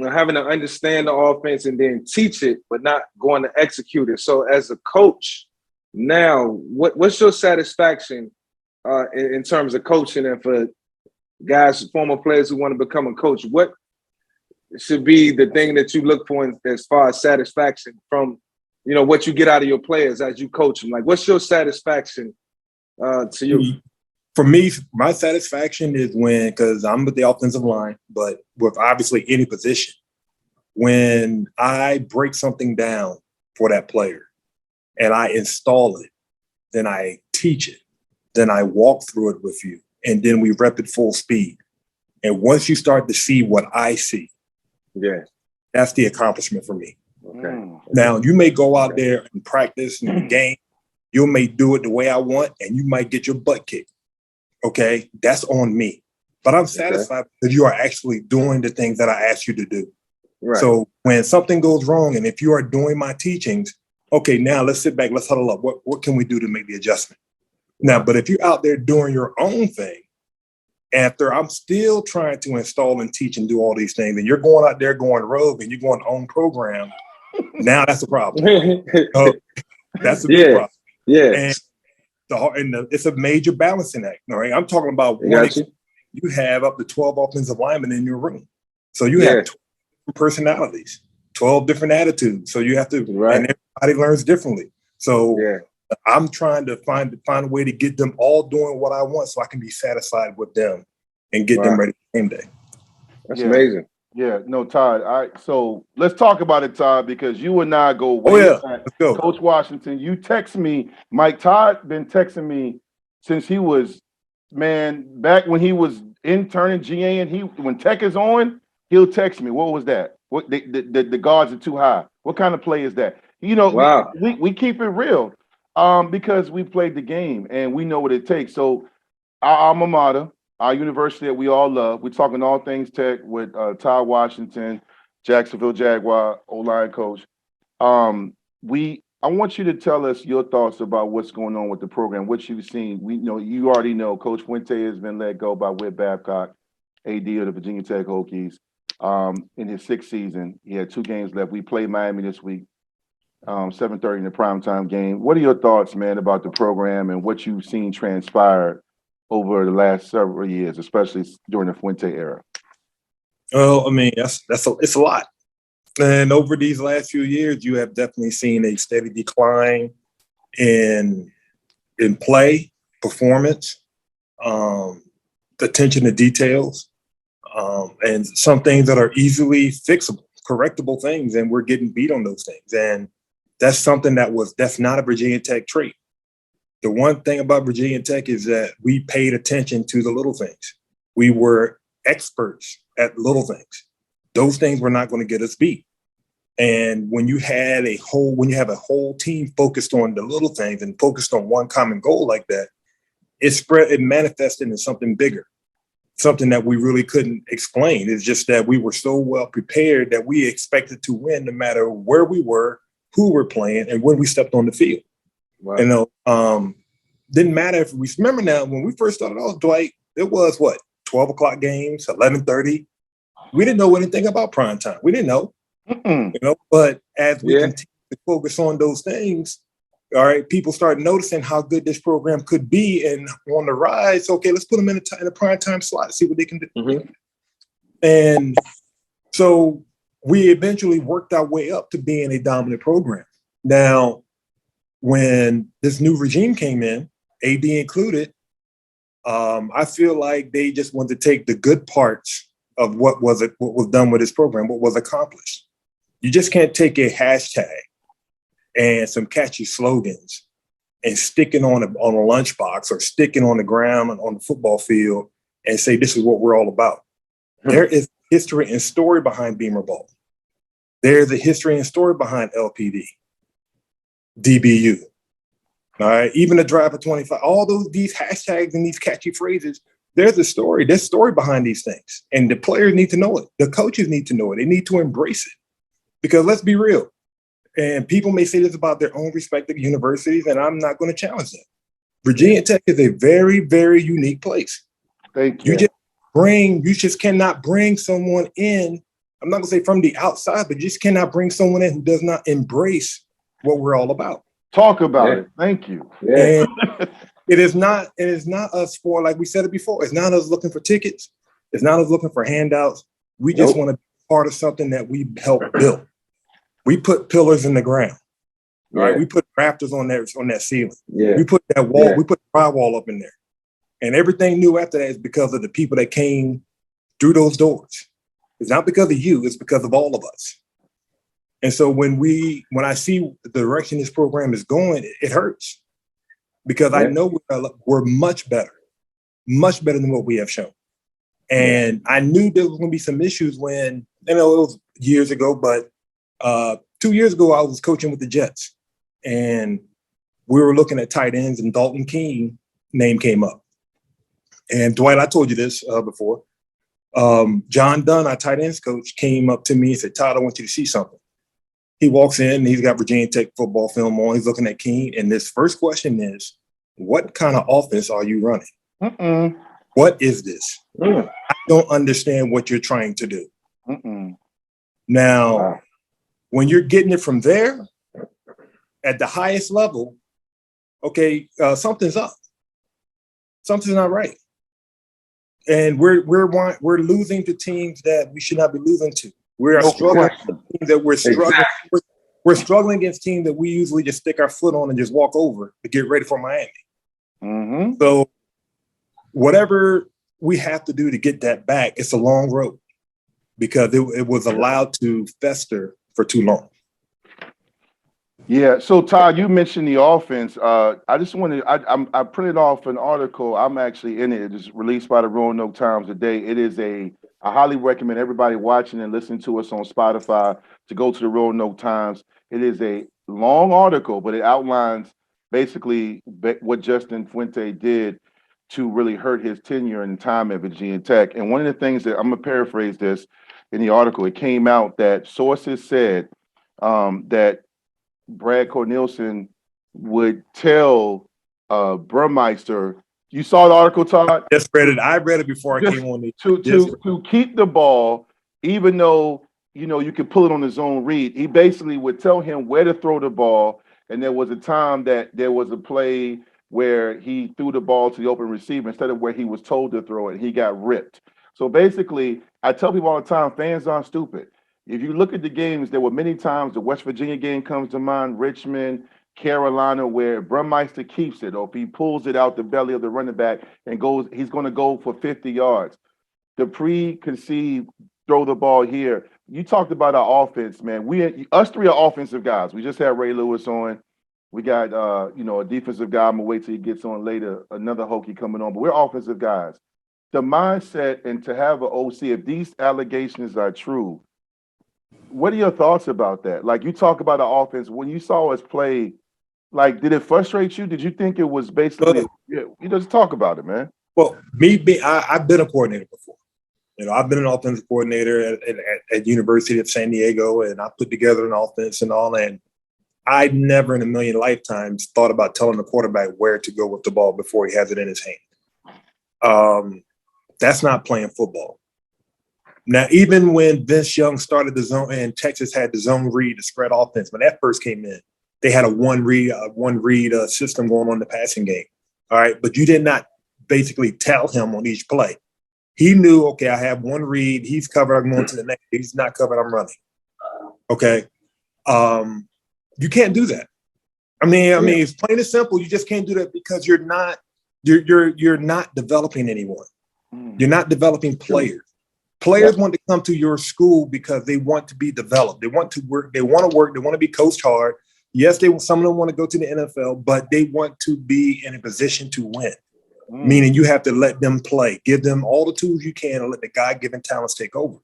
having to understand the offense and then teach it, but not going to execute it. So as a coach now, what's your satisfaction in terms of coaching, and for guys, former players who want to become a coach, what should be the thing that you look for as far as satisfaction from, what you get out of your players as you coach them? Like, what's your satisfaction to you? For me, my satisfaction is because I'm with the offensive line, but with obviously any position, when I break something down for that player and I install it, then I teach it, then I walk through it with you, and then we rep it full speed. And once you start to see what I see, that's the accomplishment for me. Okay. Now, you may go out there and practice in the game. You may do it the way I want, and you might get your butt kicked. Okay, that's on me. But I'm satisfied that you are actually doing the things that I asked you to do. Right. So when something goes wrong, and if you are doing my teachings, okay, now let's sit back, let's huddle up. What can we do to make the adjustment? Now, but if you're out there doing your own thing, after I'm still trying to install and teach and do all these things, and you're going out there going rogue and you're going own program, now that's a problem. That's a big problem. Yeah. And it's a major balancing act. All right, I'm talking about you have up to 12 offensive linemen in your room, so you have 12 personalities, 12 different attitudes. So you have to, and everybody learns differently. So I'm trying to find a way to get them all doing what I want, so I can be satisfied with them and get them ready for game day. That's amazing. Yeah, no, Todd. All right, so let's talk about it, Todd, because you and I go way back. Let's go. Coach Washington, you text me. Mike Todd been texting me since he was, back when he was interning GA, and when Tech is on, he'll text me. What was that? What the guards are too high. What kind of play is that? We keep it real, because we played the game and we know what it takes. So our alma mater, our university that we all love. We're talking all things Tech with Todd Washington, Jacksonville Jaguar O-line coach. I want you to tell us your thoughts about what's going on with the program, what you've seen. We know you already know Coach Fuente has been let go by Whit Babcock, AD of the Virginia Tech Hokies, in his 6th season. He had 2 games left. We play Miami this week, 7:30 in the primetime game. What are your thoughts, man, about the program and what you've seen transpire over the last several years, especially during the Fuente era? Well, I mean, it's a lot. And over these last few years, you have definitely seen a steady decline in play, performance, attention to details, and some things that are easily fixable, correctable things, and we're getting beat on those things. And that's something that's not a Virginia Tech trait. The one thing about Virginia Tech is that we paid attention to the little things. We were experts at little things. Those things were not going to get us beat. And when you have a whole team focused on the little things and focused on one common goal like that, it manifested into something bigger, something that we really couldn't explain. It's just that we were so well prepared that we expected to win no matter where we were, who we're playing, and when we stepped on the field. Wow. Didn't matter if we remember now when we first started off, Dwight, it was 12 o'clock games, 11:30. We didn't know anything about prime time. We didn't know, but as we continue to focus on those things, all right, people started noticing how good this program could be and on the rise. Okay, let's put them in a prime time slot, see what they can do. Mm-hmm. And so we eventually worked our way up to being a dominant program. Now, when this new regime came in, AD included, I feel like they just wanted to take the good parts of what was done with this program, what was accomplished. You just can't take a hashtag and some catchy slogans and stick it on a lunchbox or stick it on the ground on the football field and say this is what we're all about. There is history and story behind Beamer Ball. There's a history and story behind LPD, DBU. All right, even the drive for 25, these hashtags and these catchy phrases, there's a story. There's story behind these things. And the players need to know it. The coaches need to know it. They need to embrace it. Because let's be real. And people may say this about their own respective universities, and I'm not going to challenge that. Virginia Tech is a very, very unique place. Thank you. You just cannot bring someone in. I'm not going to say from the outside, but you just cannot bring someone in who does not embrace what we're all about. Talk about it. Thank you. Yeah. And it is not us for, like we said it before, it's not us looking for tickets. It's not us looking for handouts. We just want to be part of something that we helped build. We put pillars in the ground. Right. We put rafters on that ceiling. Yeah. We put that wall, we put drywall up in there. And everything new after that is because of the people that came through those doors. It's not because of you, it's because of all of us. And so when I see the direction this program is going, it hurts. Because I know we're much better than what we have shown. And I knew there was going to be some issues when, it was years ago, but 2 years ago, I was coaching with the Jets. And we were looking at tight ends, and Dalton Keene name came up. And Dwight, I told you this before. John Dunn, our tight ends coach, came up to me and said, "Todd, I want you to see something." He walks in, and he's got Virginia Tech football film on. He's looking at Keene, and this first question is, "What kind of offense are you running? What is this? I don't understand what you're trying to do." Now, when you're getting it from there, at the highest level, okay, something's up. Something's not right. And we're losing to teams that we should not be losing to. We're struggling against teams that we usually just stick our foot on and just walk over to get ready for Miami. So whatever we have to do to get that back, it's a long road because it was allowed to fester for too long. Yeah. So Todd, you mentioned the offense. I just wanted, I printed off an article. I'm actually in it. It was released by the Roanoke Times today. It is I highly recommend everybody watching and listening to us on Spotify to go to the Roanoke Times. It is a long article, but it outlines basically what Justin Fuente did to really hurt his tenure and time at Virginia Tech. And one of the things that I'm gonna paraphrase this in the article, it came out that sources said that Brad Cornelison would tell Burmeister. You saw the article, Todd? Just read it. I read it before I came on. To keep the ball, even though you could pull it on his own read. He basically would tell him where to throw the ball. And there was a time that there was a play where he threw the ball to the open receiver instead of where he was told to throw it, and he got ripped. So basically, I tell people all the time, fans aren't stupid. If you look at the games, there were many times, the West Virginia game comes to mind, Richmond, Carolina, where Burmeister keeps it, or if he pulls it out the belly of the running back and goes, he's going to go for 50 yards. The preconceived throw the ball here. You talked about our offense, man. Us three are offensive guys. We just had Ray Lewis on. We got, a defensive guy. I'm going to wait till he gets on later, another Hokie coming on, but we're offensive guys. The mindset and to have an OC, if these allegations are true, what are your thoughts about that? Like, you talk about the offense. When you saw us play, like, did it frustrate you? Did you think it was basically, you just talk about it, man. Well, I've been a coordinator before. I've been an offensive coordinator at University of San Diego, and I put together an offense and all. And I never in a million lifetimes thought about telling the quarterback where to go with the ball before he has it in his hand. That's not playing football. Now, even when Vince Young started the zone and Texas had the zone read, the spread offense, when that first came in, they had a one read system going on in the passing game. All right. But you did not basically tell him on each play. He knew, okay, I have one read. He's covered. I'm going to the next. He's not covered. I'm running. Okay. You can't do that. I mean, it's plain and simple. You just can't do that because you're not developing anyone. You're not developing players. Players want to come to your school because they want to be developed. They want to work. They want to work. They want to be coached hard. Yes, some of them want to go to the NFL, but they want to be in a position to win. Meaning you have to let them play, give them all the tools you can, and let the God-given talents take over.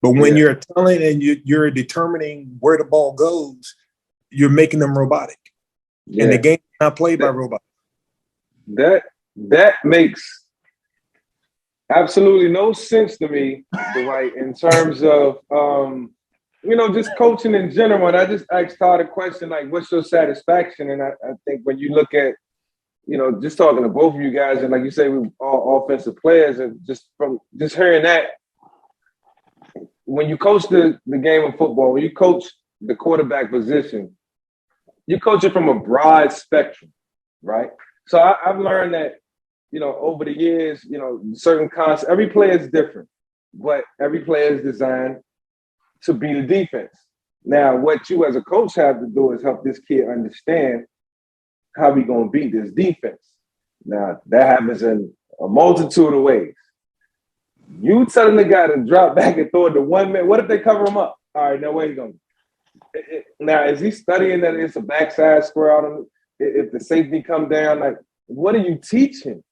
But when you're telling and you're determining where the ball goes, you're making them robotic. And the game is not played by robots. That makes absolutely no sense to me, Dwight, in terms of just coaching in general. And I just asked Todd a question like, what's your satisfaction? And I think when you look at, just talking to both of you guys, and like you say, we're all offensive players, and just from just hearing that, when you coach the game of football, when you coach the quarterback position, you coach it from a broad spectrum, right? So I've learned that, over the years, certain concepts, every player is different, but every player is designed to be the defense. Now, what you as a coach have to do is help this kid understand how we going to beat this defense. Now, that happens in a multitude of ways. You telling the guy to drop back and throw it to 1 minute. What if they cover him up? All right, now where you going? Now, is he studying that it's a backside square out on if the safety come down? Like, what are you teaching?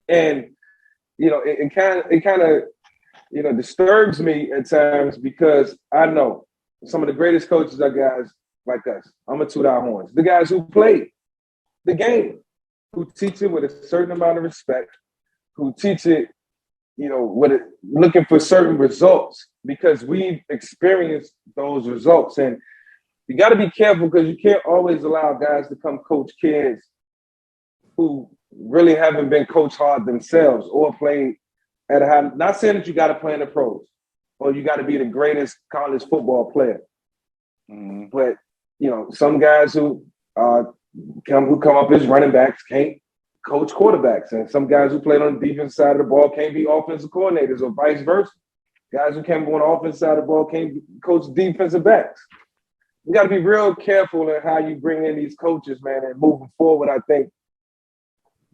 And it kind of disturbs me at times because I know some of the greatest coaches are guys like us. I'm gonna toot our horns. The guys who played the game, who teach it with a certain amount of respect, who teach it, looking for certain results because we've experienced those results. And you got to be careful because you can't always allow guys to come coach kids who really haven't been coached hard themselves or played at a high. Not saying that you got to play in the pros or you got to be the greatest college football player, but some guys who come up as running backs can't coach quarterbacks, and some guys who played on the defense side of the ball can't be offensive coordinators or vice versa. Guys who came on the offense side of the ball can't coach defensive backs. You got to be real careful in how you bring in these coaches, man, and moving forward. I think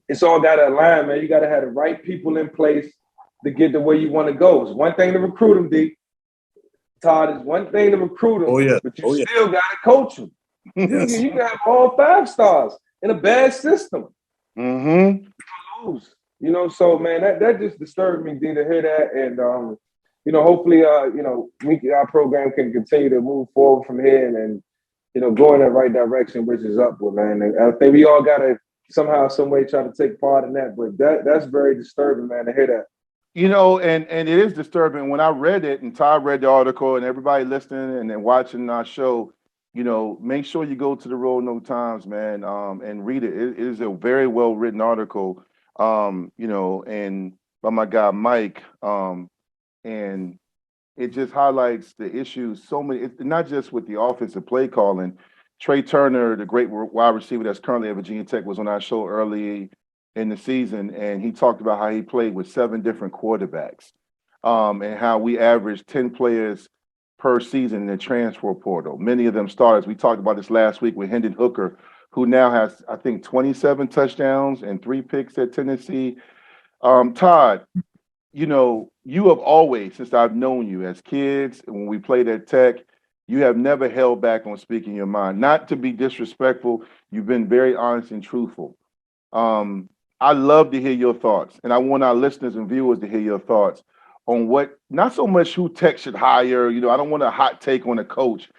it's all got to align, man. You got to have the right people in place to get to where you want to go. It's one thing to recruit them, D. Todd, it's one thing to recruit them, but you still got to coach them. Yes. You can have all 5 stars in a bad system. Lose. So man, that just disturbed me, D, to hear that. And hopefully our program can continue to move forward from here and go in the right direction, which is upward, man. And I think we all gotta somehow, some way try to take part in that. But that's very disturbing, man, to hear that. And it is disturbing. When I read it and Todd read the article and everybody listening and then watching our show, make sure you go to the Roll No Times, man, and read it. It is a very well written article, and by my guy Mike, and it just highlights the issues. So many, not just with the offensive play calling. Trey Turner, the great wide receiver that's currently at Virginia Tech, was on our show early in the season, and he talked about how he played with 7 different quarterbacks, and how we averaged 10 players per season in the transfer portal. Many of them starters. We talked about this last week with Hendon Hooker, who now has, I think, 27 touchdowns and 3 picks at Tennessee. Todd, you have always, since I've known you as kids, when we played at Tech, you have never held back on speaking your mind. Not to be disrespectful, you've been very honest and truthful. I love to hear your thoughts, and I want our listeners and viewers to hear your thoughts on what, not so much who Tech should hire. I don't want a hot take on a coach.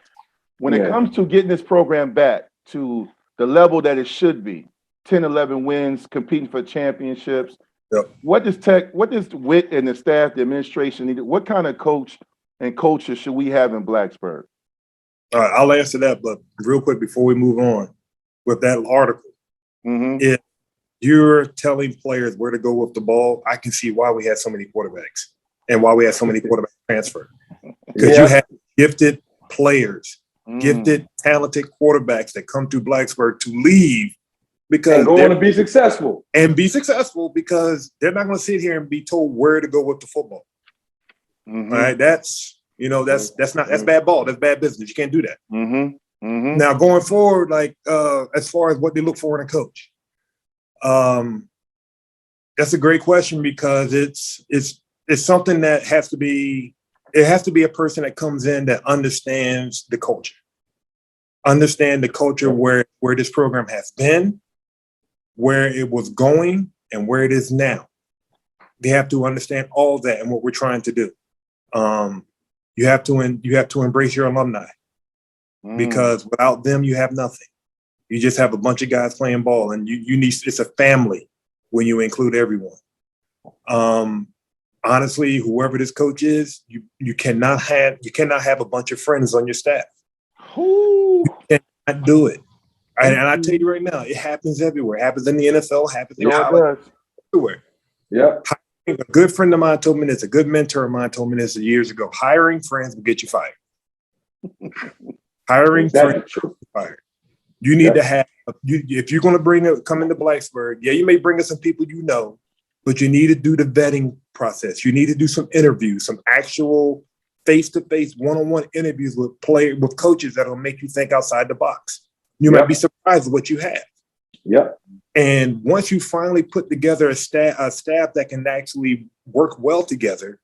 When it comes to getting this program back to the level that it should be, 10, 11 wins, competing for championships, what does Whit and the staff, the administration need? What kind of coach and coaches should we have in Blacksburg? All right, I'll answer that, but real quick before we move on with that article, if you're telling players where to go with the ball, I can see why we had so many quarterbacks and why we had so many quarterbacks transfer. Because you have gifted players, gifted, talented quarterbacks that come to Blacksburg to leave because they want to be successful. And be successful because they're not going to sit here and be told where to go with the football. All right, that's bad ball. That's bad business. You can't do that. Now going forward, like as far as what they look for in a coach, that's a great question because it's something that has to be a person that comes in that understands the culture, where this program has been, where it was going, and where it is now. They have to understand all that and what we're trying to do. You have to embrace your alumni, because without them, you have nothing. You just have a bunch of guys playing ball, and you need, it's a family when you include everyone. Honestly, whoever this coach is, you cannot have a bunch of friends on your staff. You cannot do it. And I tell you right now, it happens everywhere. It happens in the NFL, happens in college, everywhere. Yeah. A good friend of mine told me this, a good mentor of mine told me this years ago. Hiring friends will get you fired. Hiring friends will get you fired. You need to have, if you're going to come into Blacksburg, you may bring us some people you know, but you need to do the vetting process. You need to do some interviews, some actual face-to-face, one-on-one interviews with coaches that will make you think outside the box. You might be surprised at what you have. Yep. And once you finally put together a staff that can actually work well together,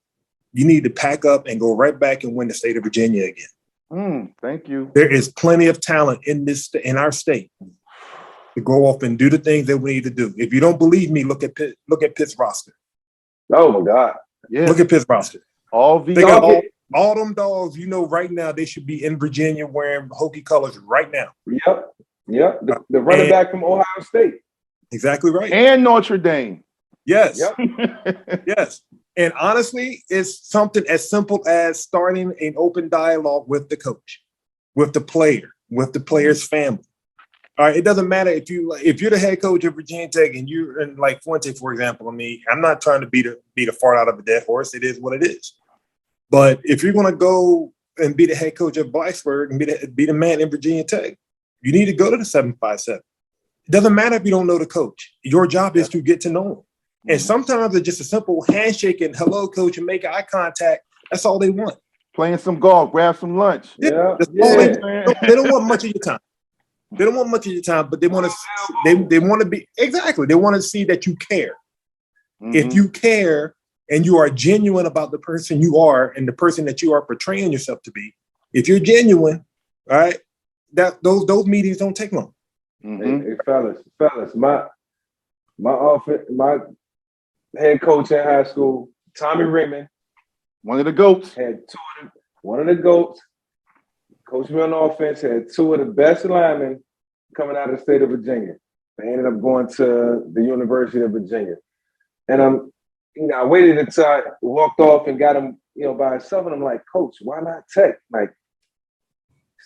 you need to pack up and go right back and win the state of Virginia again. Thank you. There is plenty of talent in our state to go off and do the things that we need to do. If you don't believe me, look at Pitt's roster. Oh my God. Yeah. Look at Pitt's roster. All them dogs, right now, they should be in Virginia wearing Hokie colors right now. Yep. The running back from Ohio State. Exactly right. And Notre Dame. Yes. Yep. Yes. And honestly, it's something as simple as starting an open dialogue with the coach, with the player, with the player's family. All right. It doesn't matter if you're the head coach of Virginia Tech and you're in like Fuente, for example. I mean, I'm not trying to beat a fart out of a dead horse. It is what it is. But if you're going to go and be the head coach of Blacksburg and be the man in Virginia Tech, you need to go to the 757. It doesn't matter if you don't know the coach. Your job is to get to know him. And sometimes it's just a simple handshake and hello, coach, and make eye contact. That's all they want. Playing some golf, grab some lunch. Yeah. That's all they don't want much of your time. They don't want much of your time, but they want to. They want to be exactly. They want to see that you care. If you care and you are genuine about the person you are and the person that you are portraying yourself to be, if you're genuine, all right, those meetings don't take long. Hey, fellas, my head coach in high school, Tommy Raymond, one of the GOATs, one of the GOATs, coached me on offense, had two of the best linemen coming out of the state of Virginia. I ended up going to the University of Virginia. And I waited until I walked off and got him, by himself. And I'm like, Coach, why not Tech? Like,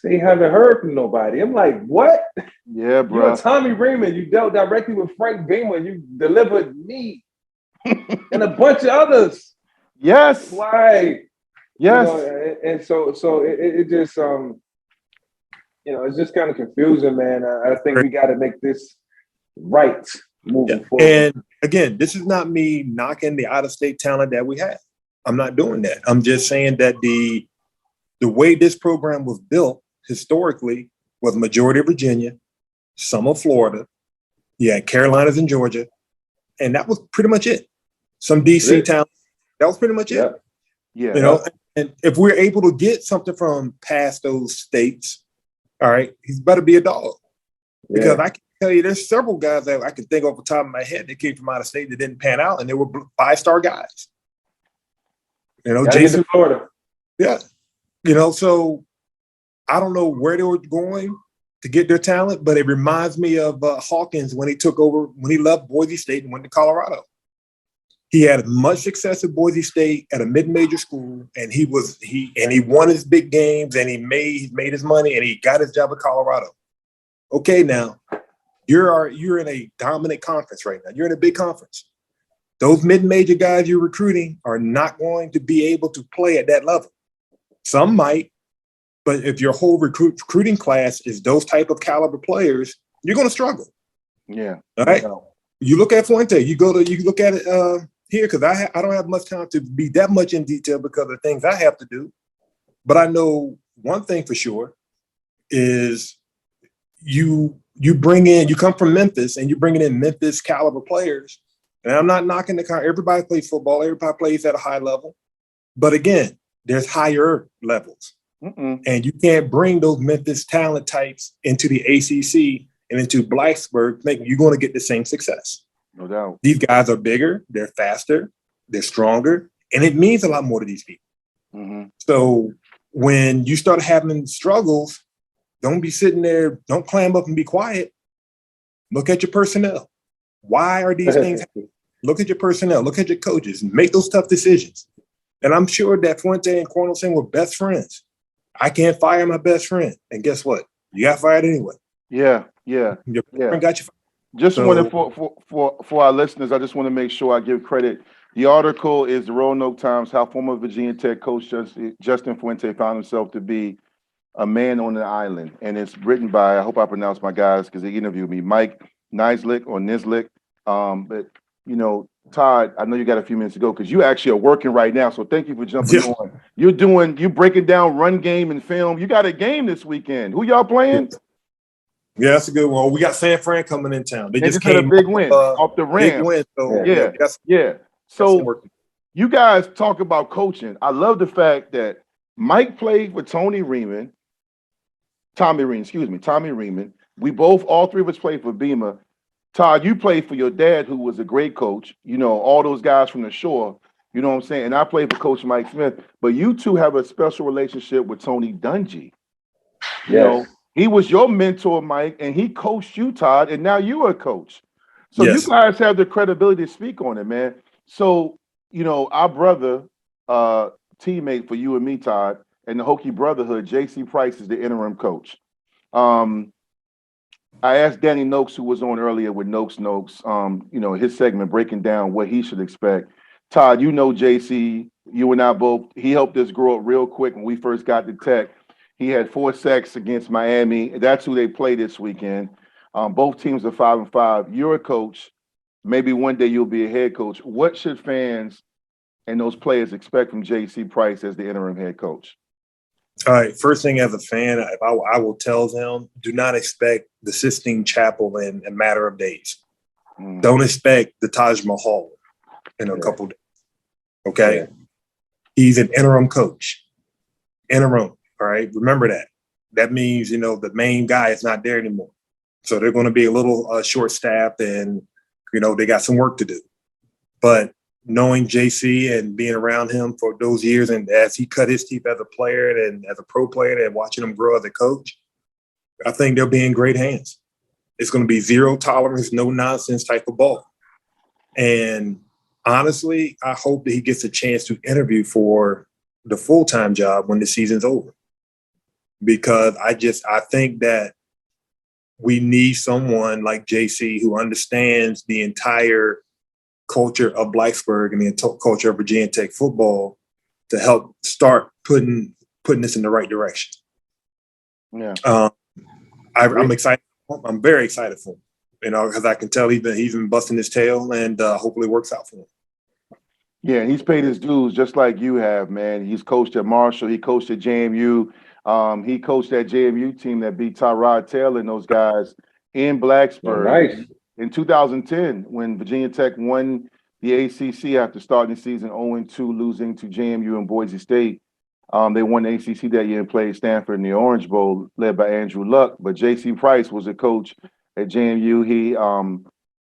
they haven't heard from nobody. I'm like, what? Yeah, bro. You're Tommy Raymond. You dealt directly with Frank Beamer. You delivered me and a bunch of others. Yes. Why? Yes. And so it just it's just kind of confusing, man. I think we got to make this right moving forward. And again, this is not me knocking the out-of-state talent that we have. I'm not doing that. I'm just saying that the way this program was built historically was majority of Virginia, some of Florida, Carolinas and Georgia, and that was pretty much it. Some DC talent. That was pretty much it. Yeah. And if we're able to get something from past those states, all right, he's better be a dog. Because I can tell you there's several guys that I can think off the top of my head that came from out of state that didn't pan out, and they were 5-star guys. Jason Florida. Yeah. So I don't know where they were going to get their talent, but it reminds me of Hawkins when he left Boise State and went to Colorado. He had much success at Boise State at a mid-major school, and he won his big games, and he made his money, and he got his job at Colorado. Okay, now you're in a dominant conference right now. You're in a big conference. Those mid-major guys you're recruiting are not going to be able to play at that level. Some might, but if your whole recruiting class is those type of caliber players, you're going to struggle. Yeah. All right. You look at Fuente. You look at it here because I don't have much time to be that much in detail because of the things I have to do. But I know one thing for sure is you come from Memphis and you're bringing in Memphis caliber players. And I'm not knocking everybody plays football. Everybody plays at a high level. But again, there's higher levels. And you can't bring those Memphis talent types into the ACC and into Blacksburg thinking you're going to get the same success. No doubt. These guys are bigger, they're faster, they're stronger, and it means a lot more to these people. So when you start having struggles, don't be sitting there, don't clam up and be quiet. Look at your personnel. Why are these things happening? Look at your personnel, look at your coaches, make those tough decisions. And I'm sure that Fuente and Cornelson were best friends. I can't fire my best friend. And guess what? You got fired anyway. Yeah. Your friend got you fired. Just wanted for our listeners, I just want to make sure I give credit. The article is the Roanoke Times, how former Virginia Tech coach Justin Fuente found himself to be a man on an island. And it's written by, I hope I pronounce my guys because they interviewed me, Mike Nislick or Nislick. But, you know, Todd, I know you got a few minutes to go because you actually are working right now. So thank you for jumping on. You're breaking down run game and film. You got a game this weekend. Who y'all playing? Yeah, that's a good one. We got San Fran coming in town. They just had came a big win off the Rams. Big win. So, yeah. So you guys talk about coaching. I love the fact that Mike played for Tommy Riemann. We both, all three of us played for Beamer. Todd, you played for your dad, who was a great coach. You know, all those guys from the shore. You know what I'm saying? And I played for Coach Mike Smith. But you two have a special relationship with Tony Dungy. You know, he was your mentor, Mike, and he coached you, Todd, and now you're a coach. So you guys have the credibility to speak on it, man. So, you know, our brother, teammate for you and me, Todd, and the Hokie Brotherhood, J.C. Price is the interim coach. I asked Danny Noakes, who was on earlier with Noakes, you know, his segment breaking down what he should expect. Todd, you know JC, you and I both, he helped us grow up real quick when we first got to Tech. He had 4 sacks against Miami. That's who they play this weekend. Both teams are 5-5. You're a coach. Maybe one day you'll be a head coach. What should fans and those players expect from JC Price as the interim head coach? All right. First thing, as a fan, I will tell them, do not expect the Sistine Chapel in a matter of days. Don't expect the Taj Mahal in a couple days. Okay. Yeah. He's an interim coach. Interim. All right. Remember that. That means, you know, the main guy is not there anymore. So they're going to be a little short-staffed and, you know, they got some work to do. But knowing JC and being around him for those years, and as he cut his teeth as a player and as a pro player and watching him grow as a coach, I think they'll be in great hands. It's going to be zero tolerance, no nonsense type of ball. And honestly, I hope that he gets a chance to interview for the full-time job when the season's over. Because I think that we need someone like JC who understands the entire culture of Blacksburg and the culture of Virginia Tech football to help start putting this in the right direction. Yeah, I'm excited. I'm very excited for him, you know, because I can tell he's been busting his tail, and hopefully it works out for him. Yeah, he's paid his dues just like you have, man. He's coached at Marshall. He coached at JMU. He coached that JMU team that beat Tyrod Taylor and those guys in Blacksburg. Nice. In 2010, when Virginia Tech won the ACC after starting the season 0-2, losing to JMU and Boise State, they won the ACC that year and played Stanford in the Orange Bowl, led by Andrew Luck. But J.C. Price was a coach at JMU. He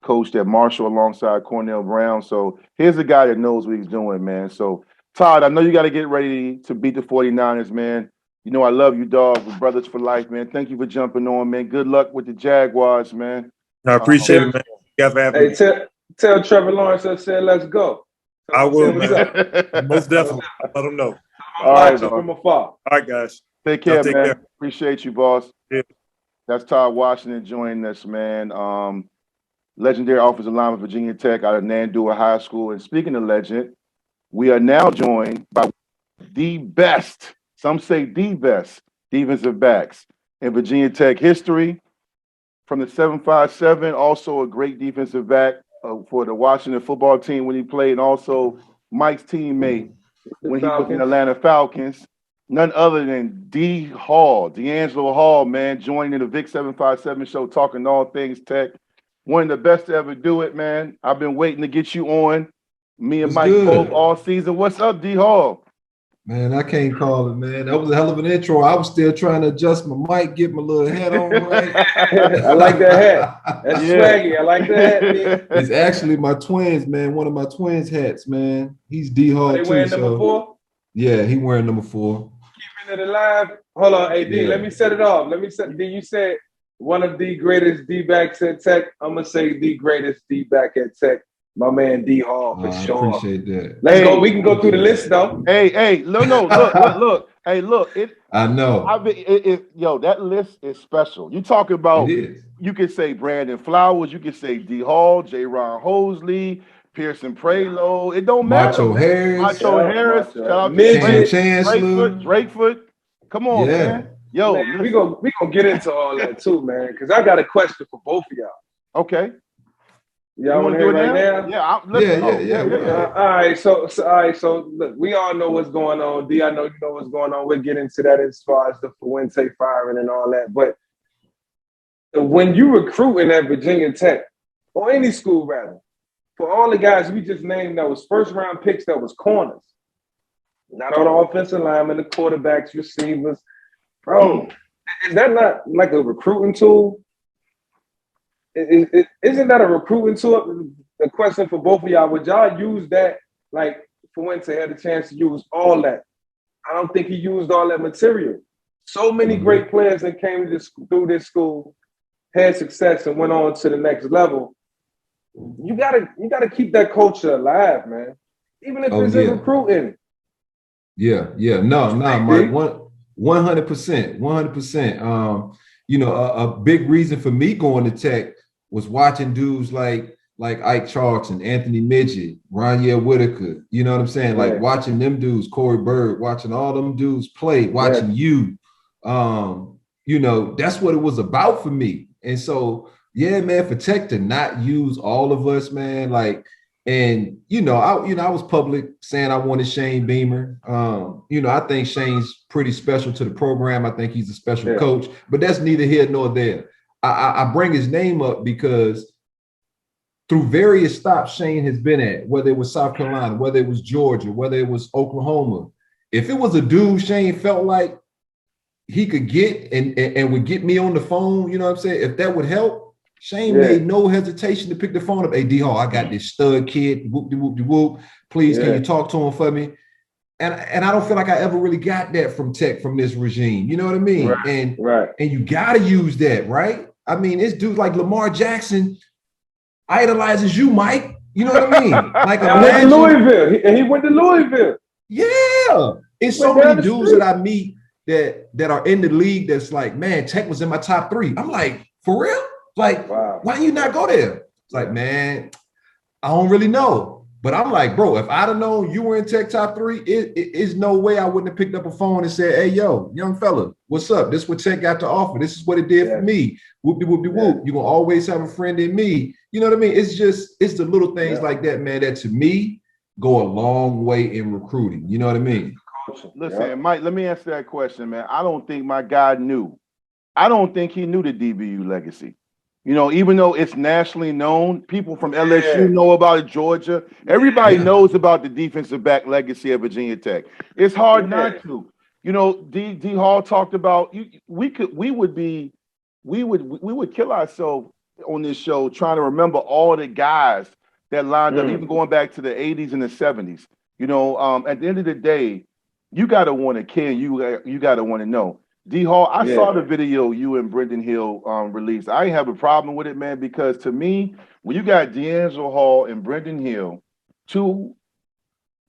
coached at Marshall alongside Cornell Brown. So here's a guy that knows what he's doing, man. So, Todd, I know you got to get ready to beat the 49ers, man. You know I love you, dog. We're brothers for life, man. Thank you for jumping on, man. Good luck with the Jaguars, man. I appreciate it, man. You guys for having me. Tell Trevor Lawrence I said let's go. I will, man. Most definitely. Let him know. All right, from afar. All right, guys. Take care, man. Appreciate you, boss. Yeah. That's Todd Washington joining us, man. Legendary offensive lineman, Virginia Tech out of Nandua High School. And speaking of legend, we are now joined by the best, some say the best, defensive backs in Virginia Tech history. From the 757, also a great defensive back for the Washington football team when he played, and also Mike's teammate when he was in Atlanta Falcons. None other than D'Angelo Hall, man, joining the VICK757 show, talking all things Tech. One of the best to ever do it, man. I've been waiting to get you on. Me and Mike both all season. What's up, D Hall? Man, I can't call it, man. That was a hell of an intro. I was still trying to adjust my mic, get my little head on right. I like that hat. That's swaggy. I like that hat, man. It's actually my twins, man. One of my twins' hats, man. He's D Hall too. Wearing number 4? Yeah, he wearing number 4. Keeping it alive. Hold on, AD. Yeah. Let me set it off. D, you said one of the greatest D-backs at Tech. I'm gonna say the greatest D-back at Tech. My man D Hall for I sure. appreciate that. Let's go. We can go through the list though. Hey, look. Hey, look. I know. Yo, that list is special. You talk about. It is. You could say Brandon Flowers. You could say D Hall, J. Ron Hosley, Pearson Prelo. It don't matter. Macho Harris. Macho Harris. Shout out Midget. to Chancellor. Drakefoot. Come on, man. Yo, man, we gonna get into all that too, man. Because I got a question for both of y'all. Okay. Y'all want to hear right now? Yeah. All right. So look, we all know what's going on. D, I know you know what's going on. We'll get into that as far as the Fuente firing and all that. But when you recruiting at Virginia Tech or any school rather, for all the guys we just named that was first round picks, that was corners, not all the offensive linemen, the quarterbacks, receivers, bro. Is that not like a recruiting tool? Isn't that a recruiting tool? The question for both of y'all: would y'all use that? Like Fuente had a chance to use all that. I don't think he used all that material. So many great players that came through this school, had success, and went on to the next level. You gotta keep that culture alive, man. Even if it's in recruiting. Yeah. No, Mike. 100%. You know, a big reason for me going to Tech was watching dudes like Ike Charlton, Anthony Midget, Ronier Whitaker. You know what I'm saying? Like watching them dudes, Corey Bird, watching all them dudes play, watching you. You know, that's what it was about for me. And so, yeah, man, for Tech to not use all of us, man, like, and I was public saying I wanted Shane Beamer. I think Shane's pretty special to the program. I think he's a special coach, but that's neither here nor there. I bring his name up because through various stops Shane has been at, whether it was South Carolina, whether it was Georgia, whether it was Oklahoma, if it was a dude Shane felt like he could get and would get me on the phone, you know what I'm saying? If that would help, Shane made no hesitation to pick the phone up. Hey, D Hall, I got this stud kid. Whoop. Please, can you talk to him for me? And I don't feel like I ever really got that from Tech, from this regime. You know what I mean? Right. And you got to use that, right? I mean, it's dudes like Lamar Jackson idolizes you, Mike. You know what I mean? Like he went to Louisville. Yeah. It's so many dudes that I meet that are in the league that's like, man, Tech was in my top 3. I'm like, for real? Like, why you not go there? It's like, man, I don't really know. But I'm like, bro, if I'd have known you were in Tech top 3, it's no way I wouldn't have picked up a phone and said, hey, yo, young fella, what's up? This is what Tech got to offer. This is what it did for me. Whoop. You're going to always have a friend in me. You know what I mean? It's the little things like that, man, that to me go a long way in recruiting. You know what I mean? Listen, Mike, let me answer that question, man. I don't think my guy knew. I don't think he knew the DBU legacy. You know, even though it's nationally known, people from LSU know about it, Georgia. Everybody knows about the defensive back legacy of Virginia Tech. It's hard not to. You know, D Hall talked about we would kill ourselves on this show trying to remember all the guys that lined up, even going back to the 80s and the 70s. You know, at the end of the day, you gotta want to care. You gotta want to know. D Hall, I saw the video you and Brendan Hill released. I didn't have a problem with it, man, because to me, when you got D'Angelo Hall and Brendan Hill, 2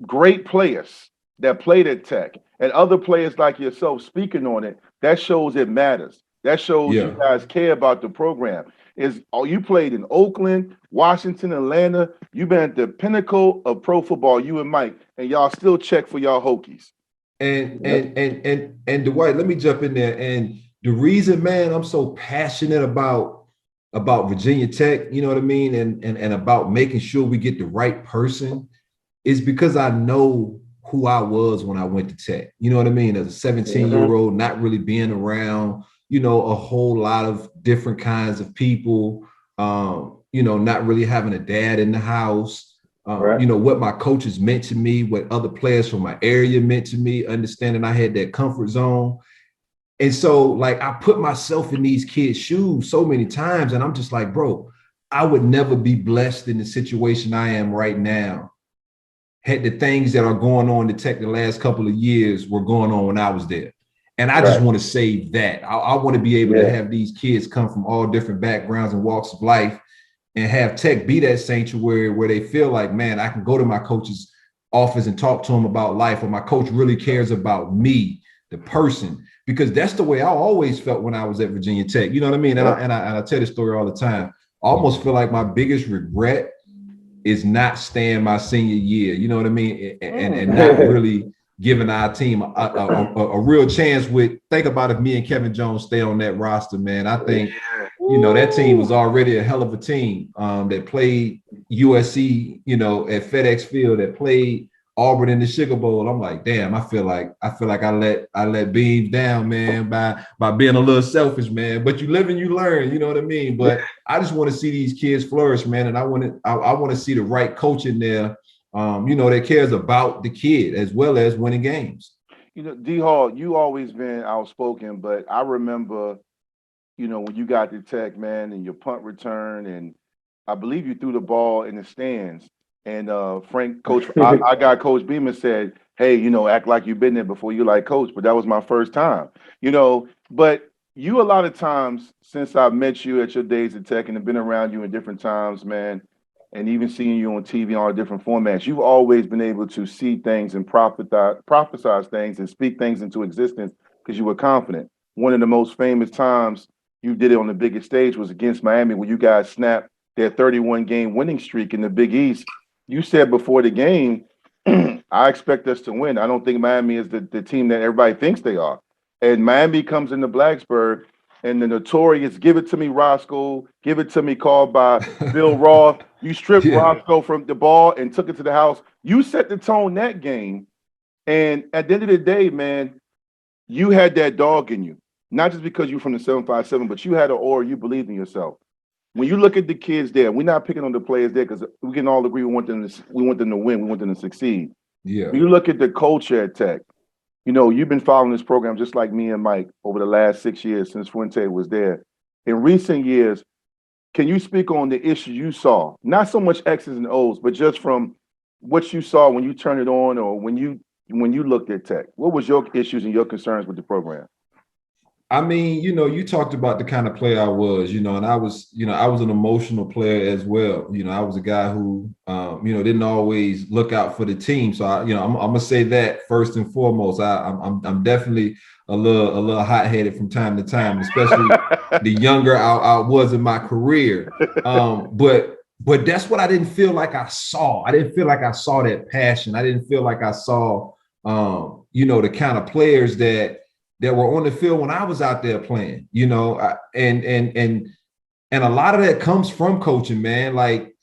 great players that played at Tech, and other players like yourself speaking on it, that shows it matters. That shows you guys care about the program. You played in Oakland, Washington, Atlanta. You've been at the pinnacle of pro football, you and Mike, and y'all still check for y'all Hokies. And Dwight, let me jump in there. And the reason, man, I'm so passionate about Virginia Tech, you know what I mean, and about making sure we get the right person is because I know who I was when I went to Tech. You know what I mean? As a 17-year-old, not really being around, you know, a whole lot of different kinds of people, you know, not really having a dad in the house. You know, what my coaches meant to me, what other players from my area meant to me, understanding I had that comfort zone. And so, like, I put myself in these kids' shoes so many times, and I'm just like, bro, I would never be blessed in the situation I am right now had the things that are going on in Tech the last couple of years were going on when I was there. And I just want to save that. I want to be able to have these kids come from all different backgrounds and walks of life and have Tech be that sanctuary where they feel like, man, I can go to my coach's office and talk to him about life, or my coach really cares about me, the person, because that's the way I always felt when I was at Virginia Tech. You know what I mean? And I tell this story all the time. I almost feel like my biggest regret is not staying my senior year. You know what I mean? And not really giving our team a real chance with, think about if me and Kevin Jones stay on that roster, man. I think, you know, that team was already a hell of a team that played USC, you know, at FedEx Field, that played Auburn in the Sugar Bowl. I'm like, damn, I feel like I let Beams down, man, by being a little selfish, man. But you live and you learn, you know what I mean? But I just want to see these kids flourish, man. And I want to see the right coach in there, you know, that cares about the kid as well as winning games. You know, D Hall, you always been outspoken, but I remember, you know, when you got to Tech, man, and your punt return, and I believe you threw the ball in the stands. And I got Coach Beeman said, hey, you know, act like you've been there before. You like, Coach, but that was my first time, you know. But you, a lot of times since I've met you at your days at Tech and have been around you in different times, man, and even seeing you on TV in all the different formats, you've always been able to see things and prophesize things and speak things into existence because you were confident. One of the most famous times you did it on the biggest stage was against Miami, when you guys snapped their 31-game winning streak in the Big East. You said before the game, I expect us to win. I don't think Miami is the team that everybody thinks they are. And Miami comes into Blacksburg, and the notorious "Give It To Me, Roscoe, Give It To Me" called by Bill Roth. You stripped Roscoe from the ball and took it to the house. You set the tone that game. And at the end of the day, man, you had that dog in you. Not just because you're from the 757, but you had an aura, you believed in yourself. When you look at the kids there, we're not picking on the players there because we can all agree we want them to win, we want them to succeed. Yeah. When you look at the culture at Tech, you know, you've been following this program just like me and Mike over the last 6 years since Fuente was there. In recent years, can you speak on the issues you saw? Not so much X's and O's, but just from what you saw when you turned it on or when you looked at Tech. What was your issues and your concerns with the program? I mean, you know, you talked about the kind of player I was, you know, and I was an emotional player as well. You know, I was a guy who, you know, didn't always look out for the team. So I'm gonna say that first and foremost. I'm definitely a little hot-headed from time to time, especially the younger I was in my career. But that's what I didn't feel like I saw. I didn't feel like I saw that passion. I didn't feel like I saw, you know, the kind of players that were on the field when I was out there playing, you know, and a lot of that comes from coaching, man. Like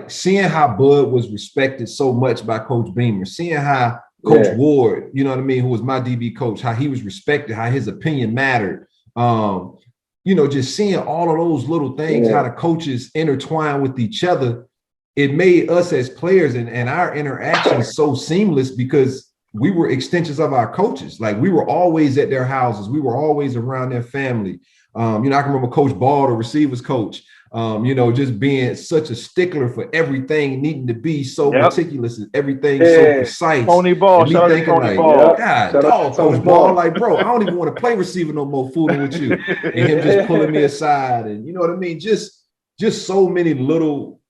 seeing how Bud was respected so much by Coach Beamer, seeing how Coach Ward, you know what I mean, who was my DB coach, how he was respected, how his opinion mattered. You know, just seeing all of those little things, how the coaches intertwine with each other, it made us as players and our interactions so seamless because we were extensions of our coaches. Like we were always at their houses. We were always around their family. You know, I can remember Coach Ball, the receivers coach, you know, just being such a stickler for everything, needing to be so meticulous and everything so precise. Tony Ball, and me shout out to thinking Tony like, Ball. God, dog, Coach Ball, like, bro, I don't even want to play receiver no more, fooling with you. And him just pulling me aside, and you know what I mean? Just so many little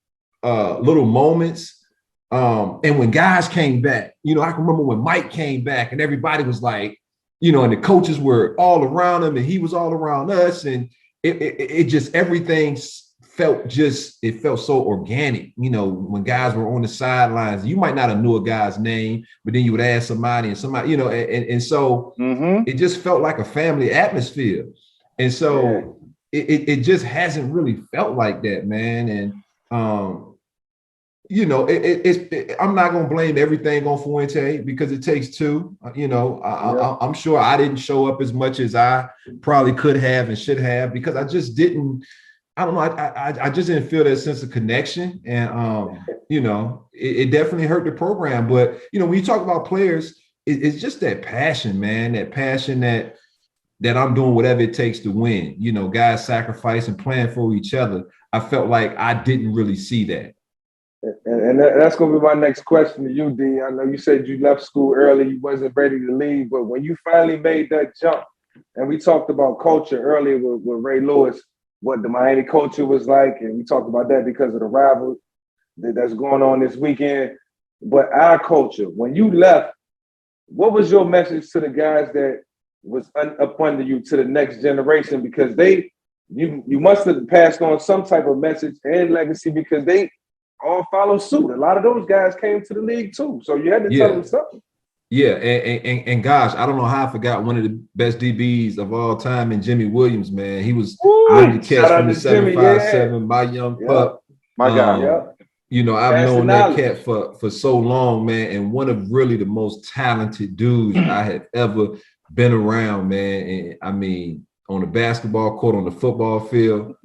moments. And when guys came back, you know, I can remember when Mike came back and everybody was like, you know, and the coaches were all around him and he was all around us. And it just, everything felt so organic. You know, when guys were on the sidelines, you might not have knew a guy's name, but then you would ask somebody, you know, and so it just felt like a family atmosphere. And so it just hasn't really felt like that, man. And, you know, I'm not going to blame everything on Fuente because it takes two. You know, I'm sure I didn't show up as much as I probably could have and should have because I just didn't. I don't know. I just didn't feel that sense of connection. And, you know, it definitely hurt the program. But, you know, when you talk about players, it's just that passion, man, that passion that I'm doing whatever it takes to win. You know, guys sacrifice and plan for each other. I felt like I didn't really see that. And that's going to be my next question to you, D. I know you said you left school early, you wasn't ready to leave, but when you finally made that jump, and we talked about culture earlier with Ray Lewis, what the Miami culture was like, and we talked about that because of the rivalry that's going on this weekend. But our culture, when you left, what was your message to the guys that was up under you, to the next generation? Because you must have passed on some type of message and legacy, because they all follow suit. A lot of those guys came to the league too, so you had to tell them something. Yeah, and gosh, I don't know how I forgot one of the best DBs of all time in Jimmy Williams, man. He was one of the cats from the 757, my young pup. My guy. You know, I've known that cat for so long, man, and one of really the most talented dudes I have ever been around, man. And I mean, on the basketball court, on the football field.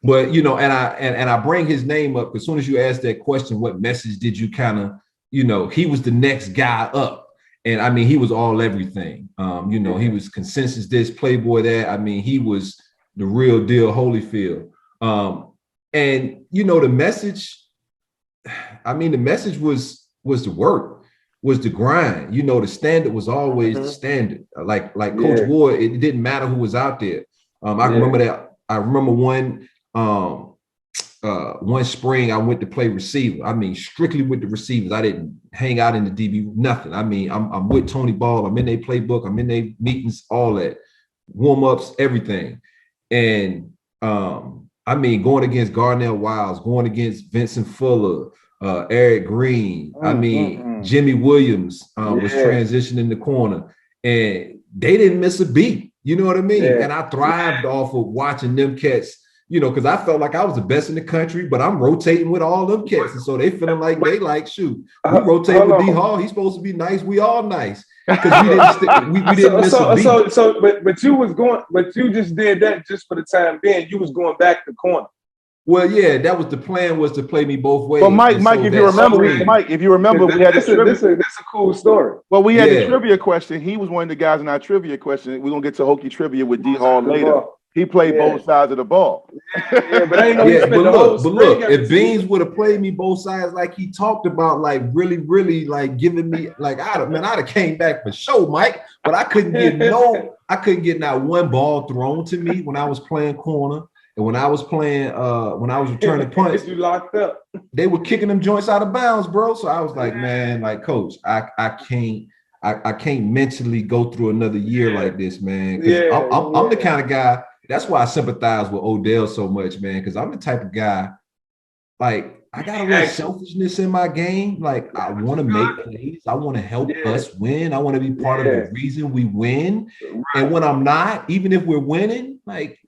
But you know, and I bring his name up as soon as you ask that question, what message did you kind of, you know, he was the next guy up. And I mean, he was all everything. You know, he was consensus this, Playboy that. I mean, he was the real deal, Holyfield. And you know, the message, I mean, the message was the work, was the grind. You know, the standard was always the standard. Like Coach Ward, it didn't matter who was out there. I remember that. I remember one spring I went to play receiver. I mean, strictly with the receivers. I didn't hang out in the DB, nothing. I mean, I'm with Tony Ball. I'm in their playbook. I'm in their meetings, all that, warm-ups, everything. And I mean, going against Garnell Wiles, going against Vincent Fuller, Eric Green. I mean, Jimmy Williams was transitioning the corner, and they didn't miss a beat. You know what I mean? And I thrived off of watching them cats, you know, because I felt like I was the best in the country, but I'm rotating with all them cats. And so they feeling like they like, shoot, we rotate with D Hall. He's supposed to be nice. We all nice. Because we didn't miss a beat. But you just did that just for the time being. You was going back the corner. Well, yeah, that was the plan, was to play me both ways. Well, Mike, if you remember, we had this is a cool story. Well, we had the trivia question. He was one of the guys in our trivia question. We're gonna get to Hokie trivia with D Hall later. He played both sides of the ball. But I ain't know but look, if Beans would have played me both sides like he talked about, like really like giving me, like I'd have came back for sure, Mike. But I couldn't get not one ball thrown to me when I was playing corner. And when I was playing, when I was returning punts, you locked up. They were kicking them joints out of bounds, bro. So I was like, man, like, coach, I can't mentally go through another year like this, man. I'm the kind of guy. That's why I sympathize with Odell so much, man, because I'm the type of guy, like, I got a little selfishness in my game. Like, I want to make plays. I want to help us win. I want to be part of the reason we win. And when I'm not, even if we're winning, like,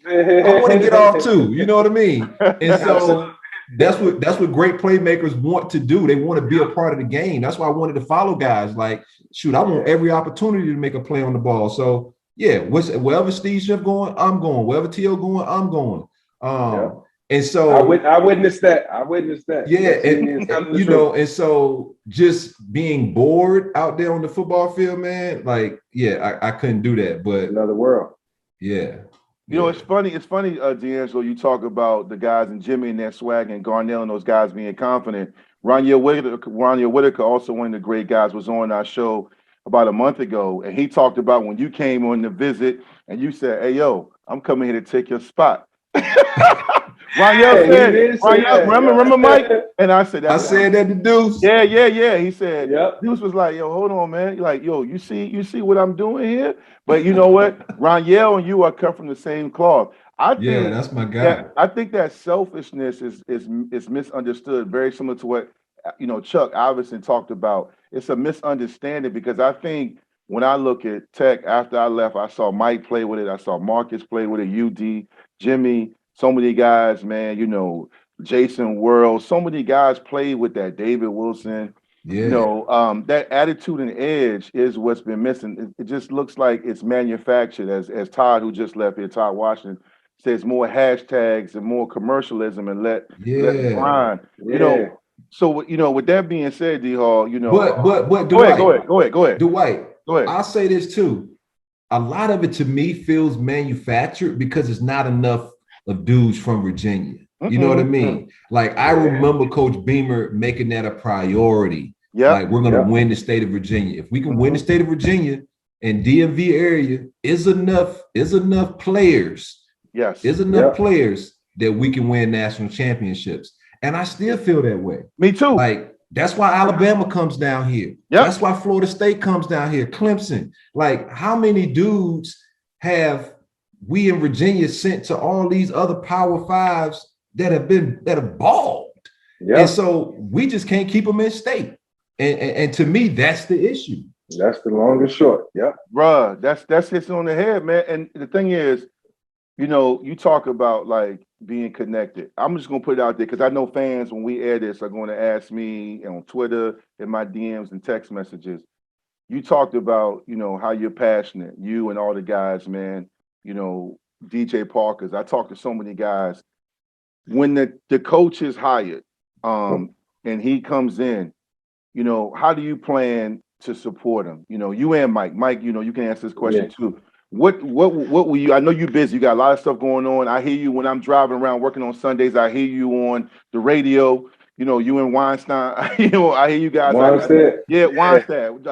I want to get off too. You know what I mean? And so that's what great playmakers want to do. They want to be a part of the game. That's why I wanted to follow guys. Like, shoot, I want every opportunity to make a play on the ball. So yeah, wherever Steve Smith going, I'm going. Wherever T.O. going, I'm going. And so I witnessed that. Yeah, and you know, and so just being bored out there on the football field, man, like, yeah, I couldn't do that. But another world. Yeah. You know, it's funny, D'Angelo, you talk about the guys and Jimmy and that swag and Garnell and those guys being confident. Ronnie Whitaker, also one of the great guys, was on our show about a month ago, and he talked about when you came on the visit and you said, "Hey, yo, I'm coming here to take your spot." Remember Mike? And I said that. I said that to Deuce. Yeah. He said, Deuce was like, "Yo, hold on, man. You're like, yo, you see what I'm doing here?" But you know what? Roniel and you are cut from the same cloth. I think that's my guy. I think that selfishness is misunderstood, very similar to what Chuck Iverson talked about. It's a misunderstanding, because I think when I look at Tech, after I left, I saw Mike play with it. I saw Marcus play with it, UD, Jimmy, so many guys, man, Jason World, so many guys played with that, David Wilson. Yeah. That attitude and edge is what's been missing. It just looks like it's manufactured, as Todd, who just left here, Todd Washington, says, more hashtags and more commercialism and let it grind. So with that being said, D Hall, but go ahead. Dwight, go ahead. I'll say this too. A lot of it to me feels manufactured because it's not enough of dudes from Virginia. You know what I mean? Like I remember Coach Beamer making that a priority. Yeah. Like we're gonna win the state of Virginia. If we can win the state of Virginia and DMV area is enough players. Yes. Is enough players that we can win national championships. And I still feel that way. Me too. Like that's why Alabama comes down here. Yep. That's why Florida State comes down here. Clemson. Like how many dudes have we in Virginia sent to all these other Power Fives that have balled? Yep. And so we just can't keep them in state. And to me, that's the issue. That's the long and short. Yep. Bruh, that's hits on the head, man. And the thing is, you know, you talk about like being connected. I'm just gonna put it out there because I know fans when we air this are going to ask me on Twitter, in my DMs and text messages. You talked about, you know, how you're passionate, you and all the guys, man. You know, DJ Parkers. I talked to so many guys. When the coach is hired, and he comes in, you know, how do you plan to support him? You know, you and Mike. Mike, you know, you can answer this question too. What will you? I know you're busy. You got a lot of stuff going on. I hear you when I'm driving around working on Sundays. I hear you on the radio. You know, you and Weinstein. You know, I hear you guys. Weinstein. Weinstein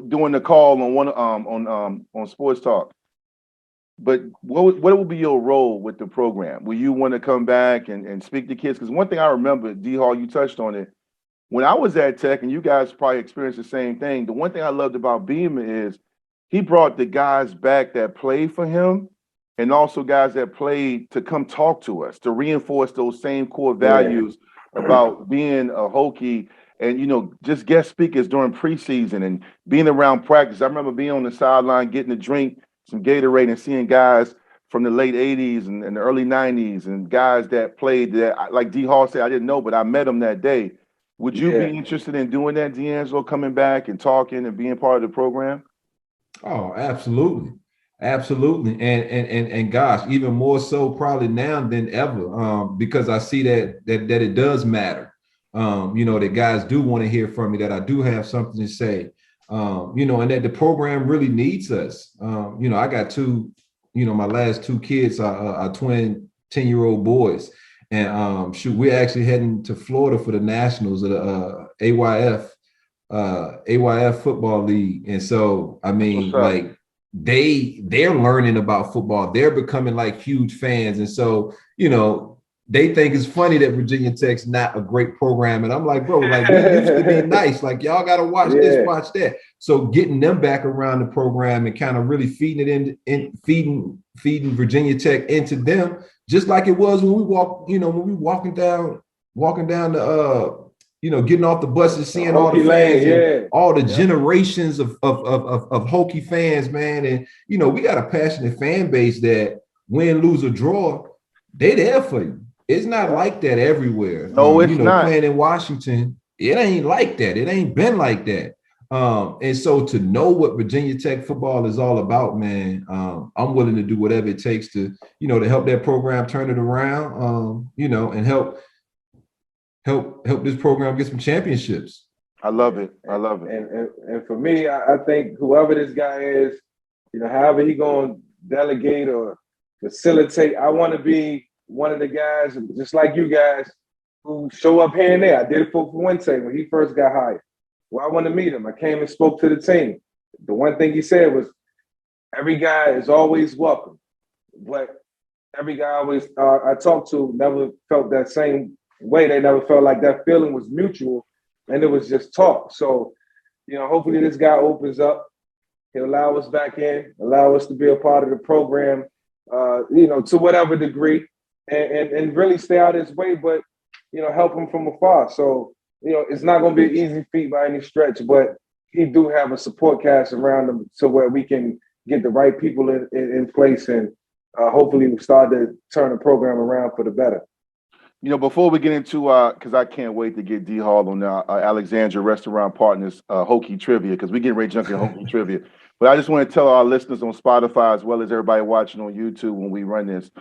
doing the call on on Sports Talk. But what will be your role with the program? Will you want to come back and speak to kids? Because one thing I remember, D Hall, you touched on it. When I was at Tech, and you guys probably experienced the same thing, the one thing I loved about Beamer is he brought the guys back that played for him and also guys that played to come talk to us, to reinforce those same core values about being a Hokie and, you know, just guest speakers during preseason and being around practice. I remember being on the sideline, getting a drink, some Gatorade, and seeing guys from the late 80s and the early 90s and guys that played that, like D Hall said, I didn't know, but I met them that day. Would you be interested in doing that, D'Angelo, coming back and talking and being part of the program? Oh, absolutely. Absolutely. And gosh, even more so probably now than ever, because I see that it does matter. You know, that guys do want to hear from me, that I do have something to say, you know, and that the program really needs us. You know, I got two, you know, my last two kids are twin 10-year-old boys. And we're actually heading to Florida for the Nationals of the AYF football league. And so, I mean, like they're learning about football. They're becoming like huge fans. And so, you know, they think it's funny that Virginia Tech's not a great program. And I'm like, bro, like we used to be nice. Like y'all got to watch this, watch that. So getting them back around the program and kind of really feeding Virginia Tech into them, just like it was when we walking down the you know, getting off the bus and seeing all the fans, all the generations of Hokie fans, man. And, you know, we got a passionate fan base that win, lose, or draw, they there for you. It's not like that everywhere. No, it's not. Playing in Washington, it ain't like that. It ain't been like that. And so to know what Virginia Tech football is all about, man, I'm willing to do whatever it takes to, you know, to help that program turn it around, you know, and help this program get some championships. I love it. I love it. And for me, I think whoever this guy is, you know, however he gonna delegate or facilitate, I want to be one of the guys, just like you guys, who show up here and there. I did it for Fuente when he first got hired. Well, I want to meet him. I came and spoke to the team. The one thing he said was, every guy is always welcome, but every guy I talked to never felt that same way. They never felt like that feeling was mutual, and it was just talk. So, you know, hopefully this guy opens up. He'll allow us back in, allow us to be a part of the program, you know, to whatever degree, and really stay out of his way, but, you know, help him from afar. So, you know, it's not going to be an easy feat by any stretch, but he do have a support cast around him so where we can get the right people in place and hopefully we start to turn the program around for the better. You know, before we get into, because I can't wait to get D Hall on Alexandria Restaurant Partners Hokie Trivia, because we get ready to jump in Hokie Trivia. But I just want to tell our listeners on Spotify, as well as everybody watching on YouTube when we run this,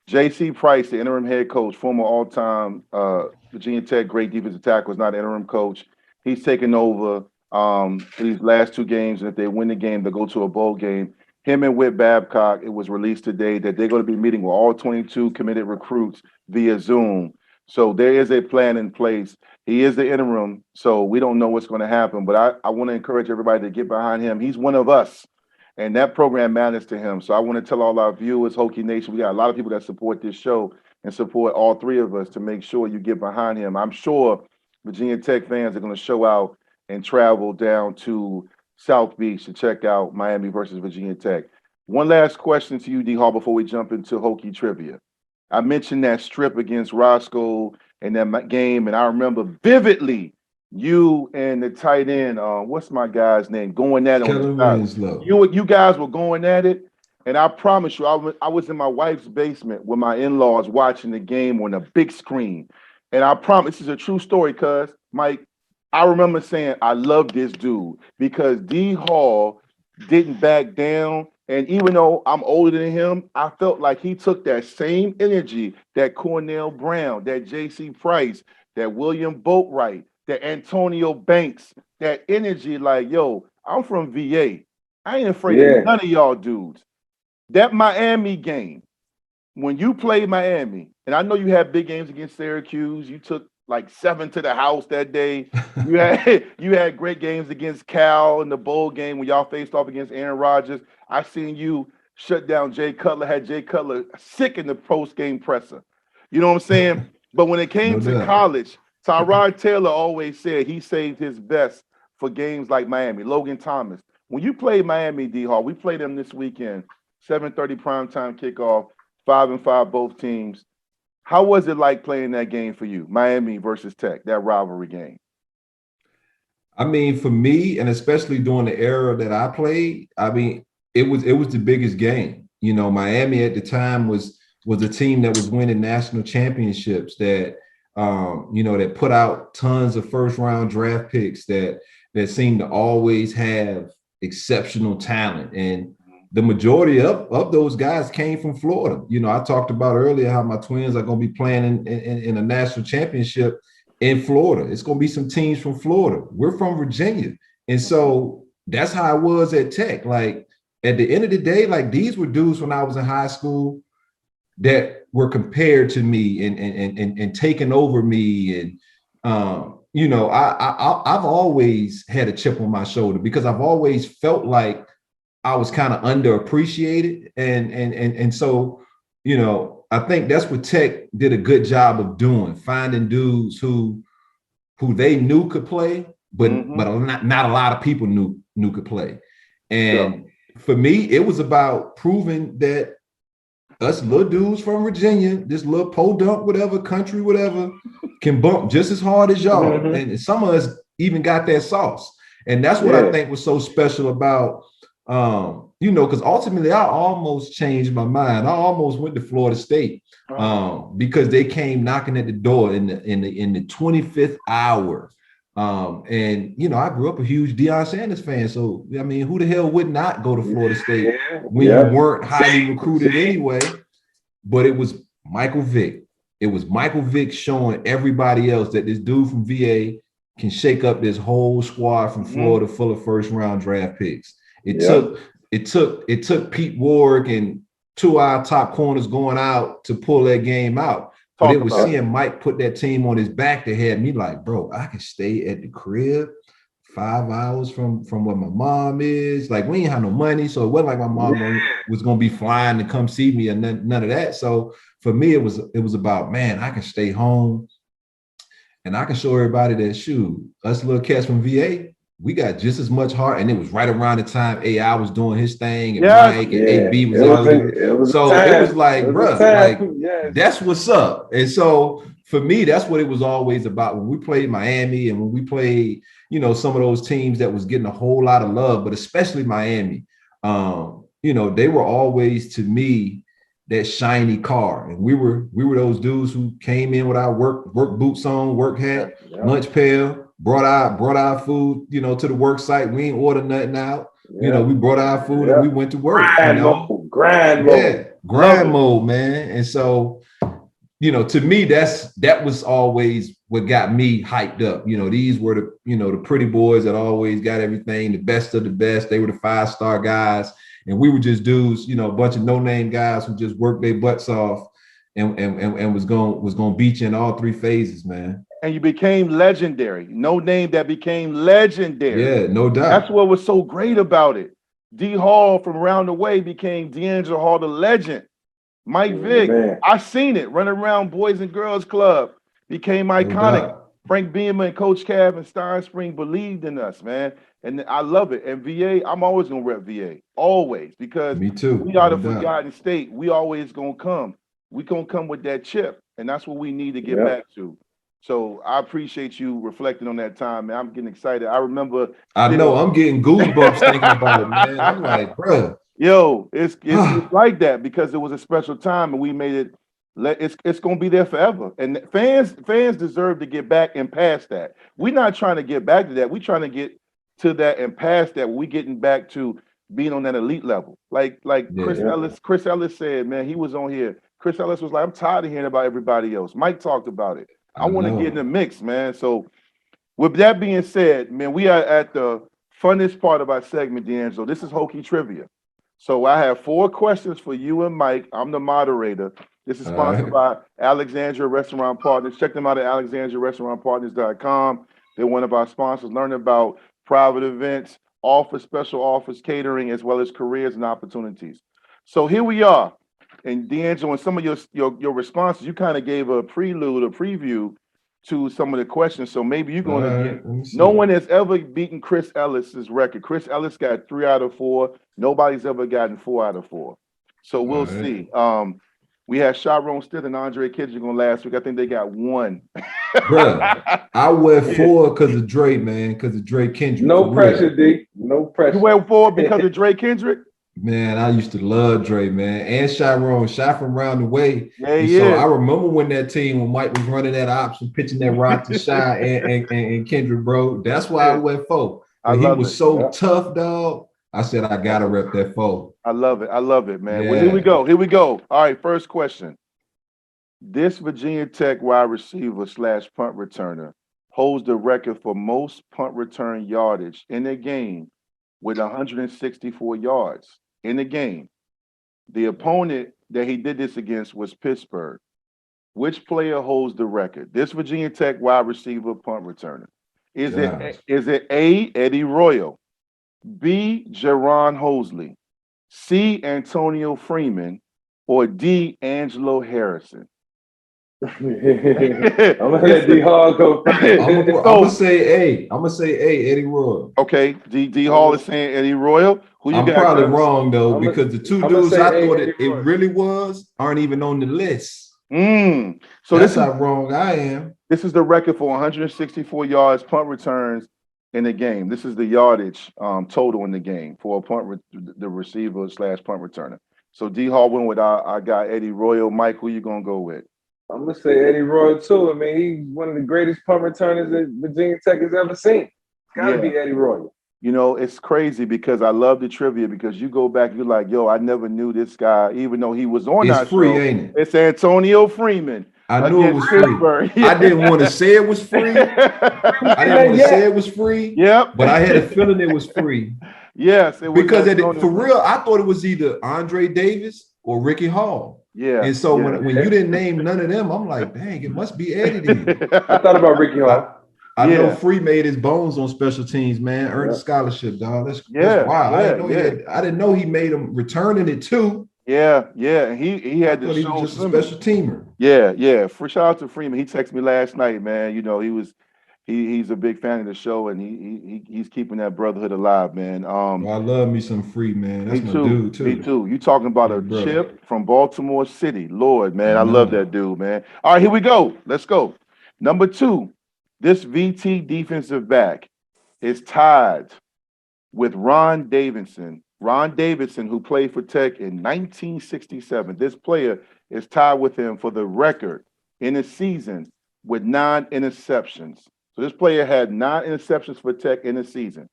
J.C. Price, the interim head coach, former all-time Virginia Tech great defensive tackle, is not an interim coach. He's taken over these last two games, and if they win the game, they'll go to a bowl game. him and Whit Babcock, it was released today that they're going to be meeting with all 22 committed recruits via Zoom. So there is a plan in place. He is the interim, so we don't know what's going to happen. But I want to encourage everybody to get behind him. He's one of us, and that program matters to him. So I want to tell all our viewers, Hokie Nation, we got a lot of people that support this show and support all three of us to make sure you get behind him. I'm sure Virginia Tech fans are going to show out and travel down to South Beach to check out Miami versus Virginia Tech. One last question to you, D Hall, before we jump into Hokie trivia. I mentioned that strip against Roscoe and that game, and I remember vividly you and the tight end, what's my guy's name, going at it on the side. You guys were going at it, and I promise you, I was in my wife's basement with my in-laws watching the game on a big screen. And I promise, this is a true story, cuz, Mike, I remember saying, I love this dude because D Hall didn't back down. And even though I'm older than him, I felt like he took that same energy that Cornell Brown, that J.C. Price, that William Boatwright, that Antonio Banks, that energy like, yo, I'm from VA. I ain't afraid of none of y'all dudes. That Miami game, when you played Miami, and I know you had big games against Syracuse, you took like 7 to the house that day. You had great games against Cal in the bowl game when y'all faced off against Aaron Rodgers. I seen you shut down Jay Cutler, had Jay Cutler sick in the post-game presser. You know what I'm saying? But when it came to college, Tyrod Taylor always said he saved his best for games like Miami. Logan Thomas. When you played Miami, D-Hall, we played them this weekend, 7:30 primetime kickoff, 5-5 both teams. How was it like playing that game for you, Miami versus Tech, that rivalry game? I mean, for me, and especially during the era that I played, I mean, it was the biggest game. You know, Miami at the time was a team that was winning national championships, that that put out tons of first-round draft picks, that seemed to always have exceptional talent. And the majority of those guys came from Florida. You know, I talked about earlier how my twins are going to be playing in a national championship in Florida. It's going to be some teams from Florida. We're from Virginia. And so that's how it was at Tech. Like, at the end of the day, like, these were dudes when I was in high school that were compared to me and taking over me. And, I've always had a chip on my shoulder because I've always felt like I was kind of underappreciated. And so, I think that's what Tech did a good job of doing, finding dudes who they knew could play, but not a lot of people knew could play. And for me, it was about proving that us little dudes from Virginia, this little podunk, whatever, country, whatever, can bump just as hard as y'all. And some of us even got that sauce. And that's what I think was so special about because ultimately I almost changed my mind. I almost went to Florida State because they came knocking at the door in the 25th hour. I grew up a huge Deion Sanders fan. So, I mean, who the hell would not go to Florida State when you weren't highly recruited anyway? But it was Michael Vick. It was Michael Vick showing everybody else that this dude from VA can shake up this whole squad from Florida full of first-round draft picks. It took Pete Warwick and 2 of our top corners going out to pull that game out. But it was seeing Mike put that team on his back that had me like, bro, I can stay at the crib 5 hours from where my mom is. Like, we ain't have no money, so it wasn't like my mom was gonna be flying to come see me and none of that. So for me, it was about, man, I can stay home and I can show everybody that, shoot, us little cats from VA, we got just as much heart. And it was right around the time AI was doing his thing and Mike and AB was out there. So it was like, bro, like, that's what's up. And so for me, that's what it was always about when we played Miami and when we played, some of those teams that was getting a whole lot of love, but especially Miami. They were always, to me, that shiny car. And we were those dudes who came in with our work boots on, work hat, lunch pail, brought our food, to the work site. We ain't order nothing out. We brought our food and we went to work. Grind mode, man. And so, to me, that was always what got me hyped up. These were the pretty boys that always got everything, the best of the best. They were the 5-star guys. and we were just dudes, you know, a bunch of no-name guys who just worked their butts off and was going to beat you in all three phases, man. And you became legendary. No name that became legendary. Yeah, no doubt. That's what was so great about it. D Hall from around the way became D'Angelo Hall, the legend. Mike Vick, man. I seen it run around Boys and Girls Club, became iconic. doubt. Frank Beamer and Coach Cav and Stein Spring believed in us, man. And I love it. And VA, I'm always gonna rep VA, always, because Me too. we are the No doubt. forgotten state. We always gonna come. We gonna come with that chip, and that's what we need to get back to. So I appreciate you reflecting on that time, man. I'm getting excited. I remember. I know I'm getting goosebumps thinking about it, man. I'm like, bro. Yo, it's like that because it was a special time and we made it. It's gonna be there forever. And fans deserve to get back and past that. We're not trying to get back to that. We're trying to get to that and past that. We're getting back to being on that elite level. Like Chris Ellis said, man, he was on here. Chris Ellis was like, I'm tired of hearing about everybody else. Mike talked about it. I want to get in the mix, man. So with that being said, man, we are at the funnest part of our segment, D'Angelo. This is Hokie Trivia. So I have 4 questions for you and Mike. I'm the moderator. This is sponsored by Alexandria Restaurant Partners. Check them out at alexandriarestaurantpartners.com. They're one of our sponsors. Learn about private events, special offers, catering, as well as careers and opportunities. So here we are. And D'Angelo, in some of your responses, you kind of gave a prelude, a preview to some of the questions. So maybe you're going to get. No one has ever beaten Chris Ellis's record. Chris Ellis got 3 out of 4. Nobody's ever gotten 4 out of 4. So we'll see. We had Sharon Stitt and Andre Kendrick on last week. I think they got 1. Bro, I went 4 because of Dre, man, because of Dre Kendrick. No pressure, D. No pressure. You went 4 because of Dre Kendrick? Man, I used to love Dre, man, and Chiron, shot from around the way. Yeah. So I remember when that team, when Mike was running that option, pitching that rock to Shy and Kendrick, bro. That's why I went 4. He was so tough, dog. I said, I got to rep that 4. I love it, man. Yeah. Well, here we go. All right, first question. This Virginia Tech wide receiver / punt returner holds the record for most punt return yardage in a game with 164 yards. In the game, the opponent that he did this against was Pittsburgh. Which player holds the record? This Virginia Tech wide receiver punt returner. Is it A, Eddie Royal, B, Jaron Hosley, C, Antonio Freeman, or D, Angelo Harrison? I'm gonna let D Hall go. I'm gonna say A. Eddie Royal. Okay, D Hall is saying Eddie Royal. Who you I'm got? probably wrong though, because the 2 dudes I thought it really was aren't even on the list. So that's how wrong I am. This is the record for 164 yards punt returns in the game. This is the yardage total in the game for the receiver / punt returner. So D Hall went with our guy Eddie Royal. Mike, who you gonna go with? I'm gonna say Eddie Royal too. I mean, he's one of the greatest punt returners that Virginia Tech has ever seen. It's gotta be Eddie Royal. You know, it's crazy because I love the trivia because you go back, you're like, yo, I never knew this guy, even though he was on our free, show. Ain't it? It's Antonio Freeman. I knew it was free. I didn't want to say it was free. Yep. But I had a feeling it was free. Yes, it was because for real, I thought it was either Andre Davis or Ricky Hall. Yeah. And so when you didn't name none of them, I'm like, dang, it must be Eddie then. I thought about Ricky Hall. I know Free made his bones on special teams, man. Earned a scholarship, dog. That's wild. I didn't know he made him returning it too. Yeah. He had to show just a special teamer. Yeah. For shout out to Freeman. He texted me last night, man. You know, he's a big fan of the show and he's keeping that brotherhood alive, man. I love me some Free, man. That's my dude too. Me too. You talking about a chip from Baltimore City. Lord, man. I love that dude, man. All right, here we go. Let's go. Number 2. This VT defensive back is tied with Ron Davidson. Ron Davidson, who played for Tech in 1967. This player is tied with him for the record in a season with 9 interceptions. So this player had 9 interceptions for Tech in a season.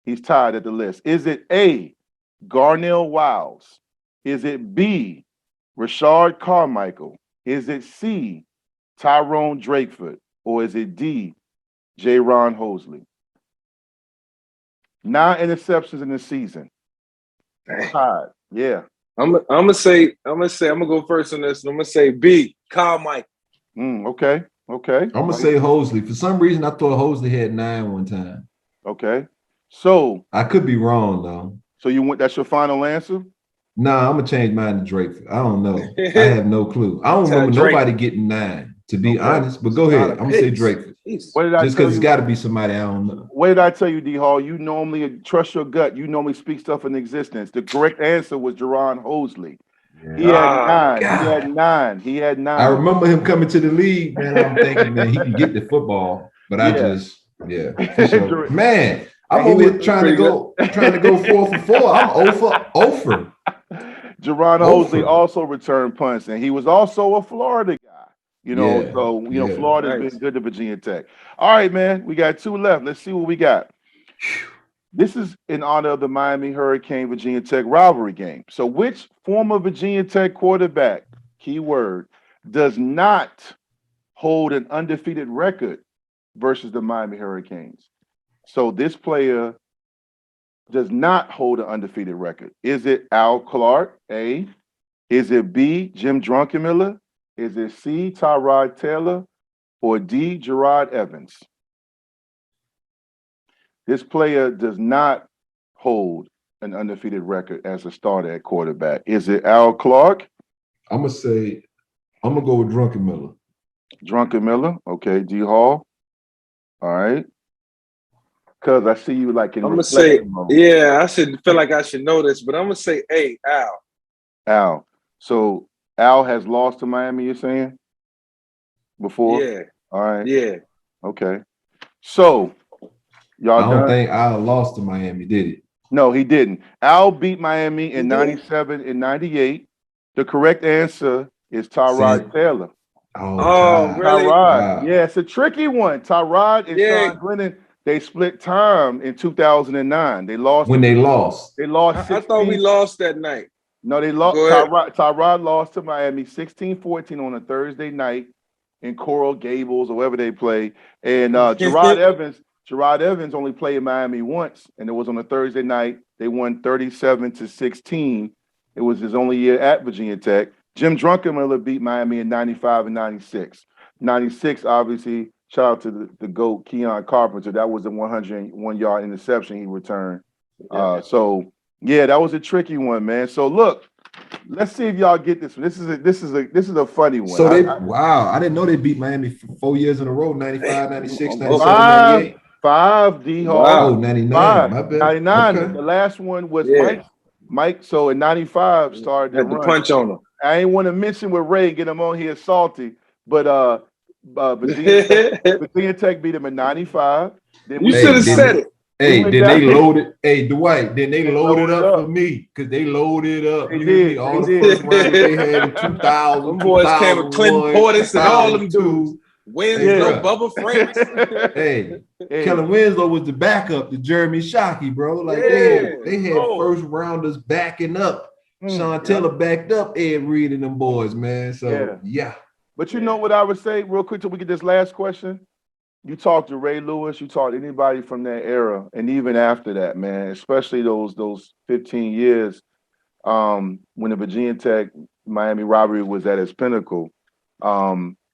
He's tied at the list. Is it A, Garnell Wiles? Is it B, Rashard Carmichael? Is it C, Tyrone Drakeford? Or is it D, Jaron Hosley? 9 interceptions in the season. Tied. Yeah. I'm gonna go first on this. And I'm gonna say B. Kyle Mike. Okay. I'm gonna say Hosley. For some reason, I thought Hosley had 9 one time. Okay. So I could be wrong though. So that's your final answer? Nah, I'm gonna change mine to Drake. I don't know. I have no clue. I don't remember nobody getting 9, to be honest. But go ahead. I'm gonna say Drake. What did I Just because it's got to be somebody I don't know. What did I tell you, D Hall? You normally trust your gut. You normally speak stuff in existence. The correct answer was Jerron Hosley. Yeah. He had 9. I remember him coming to the league, man. I'm thinking, man, he can get the football, but for sure. Man, I'm over here trying to go 4 for 4. I'm 0 for. Jerron Hosley also returned punts, and he was also a Florida guy. Florida's been good to Virginia Tech. All right, man, we got 2 left. Let's see what we got. This is in honor of the Miami Hurricane Virginia Tech rivalry game. So which former Virginia Tech quarterback, keyword, does not hold an undefeated record versus the Miami Hurricanes? So this player does not hold an undefeated record. Is it Al Clark, A? Is it B, Jim Druckenmiller? Is it C, Tyrod Taylor? Or D, Gerard Evans? This player does not hold an undefeated record as a starter at quarterback. Is it Al Clark? I'm going to go with Druckenmiller. Druckenmiller. Okay, D Hall. All right. Because I see you like in. I'm gonna say, yeah, I feel like I should know this, but I'm gonna say A, Al. Al. So Al has lost to Miami, you're saying? Before? Yeah. All right. Yeah. Okay. So y'all I don't think Al lost to Miami, did it? No, he didn't. Al beat Miami in 97 and 98. The correct answer is Tyrod Taylor. Oh, really? Tyrod. Wow. Yeah, it's a tricky one. Tyrod and Sean Glennon. They split time in 2009. They lost. They lost. They lost. I thought we lost that night. No, they lost. Tyrod lost to Miami 16-14 on a Thursday night in Coral Gables or wherever they play. And Gerard Evans only played in Miami once, and it was on a Thursday night. They won 37-16. It was his only year at Virginia Tech. Jim Druckenmiller beat Miami in 95 and 96. 96, obviously. Shout out to the GOAT, Keion Carpenter. That was the 101-yard interception he returned. That was a tricky one, man. So look, let's see if y'all get this one. This is a funny one. So I didn't know they beat Miami for 4 years in a row, 95, 96, 97, 98. 5 D Hall. Wow, 99. My bad. 99. Okay. The last one was Mike. So in 95 started to punch on him. I ain't want to mention with Ray, get him on here salty, but Virginia Tech beat him in 95. You should have said it. Hey, then they loaded. Hey, Dwight, then they loaded up for me because they loaded up. They did. All the first round they had in 2000. Them boys came with Clinton Portis and all them dudes. Winslow, Bubba Franks. Hey, Kellen Winslow was the backup to Jeremy Shockey, bro. Like they had first rounders backing up. Sean Taylor backed up Ed Reed and them boys, man. So yeah. But you know what I would say real quick till we get this last question? You talk to Ray Lewis, you talk to anybody from that era, and even after that, man, especially those 15 years when the Virginia Tech Miami rivalry was at its pinnacle,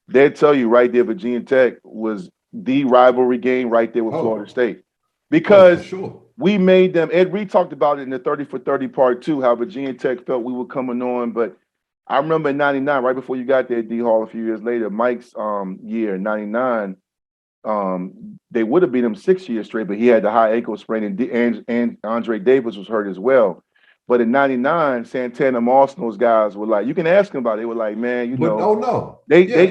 they'd tell you right there Virginia Tech was the rivalry game right there with Florida State. Because we made them, Ed Reed talked about it in the 30 for 30 part 2, how Virginia Tech felt we were coming on, but I remember in 99, right before you got there, D Hall, a few years later, Mike's year, 99, they would have beat him 6 years straight, but he had the high ankle sprain, and Andre Davis was hurt as well. But in 99, Santana Moss and those guys were like, you can ask them about it. They were like, man, They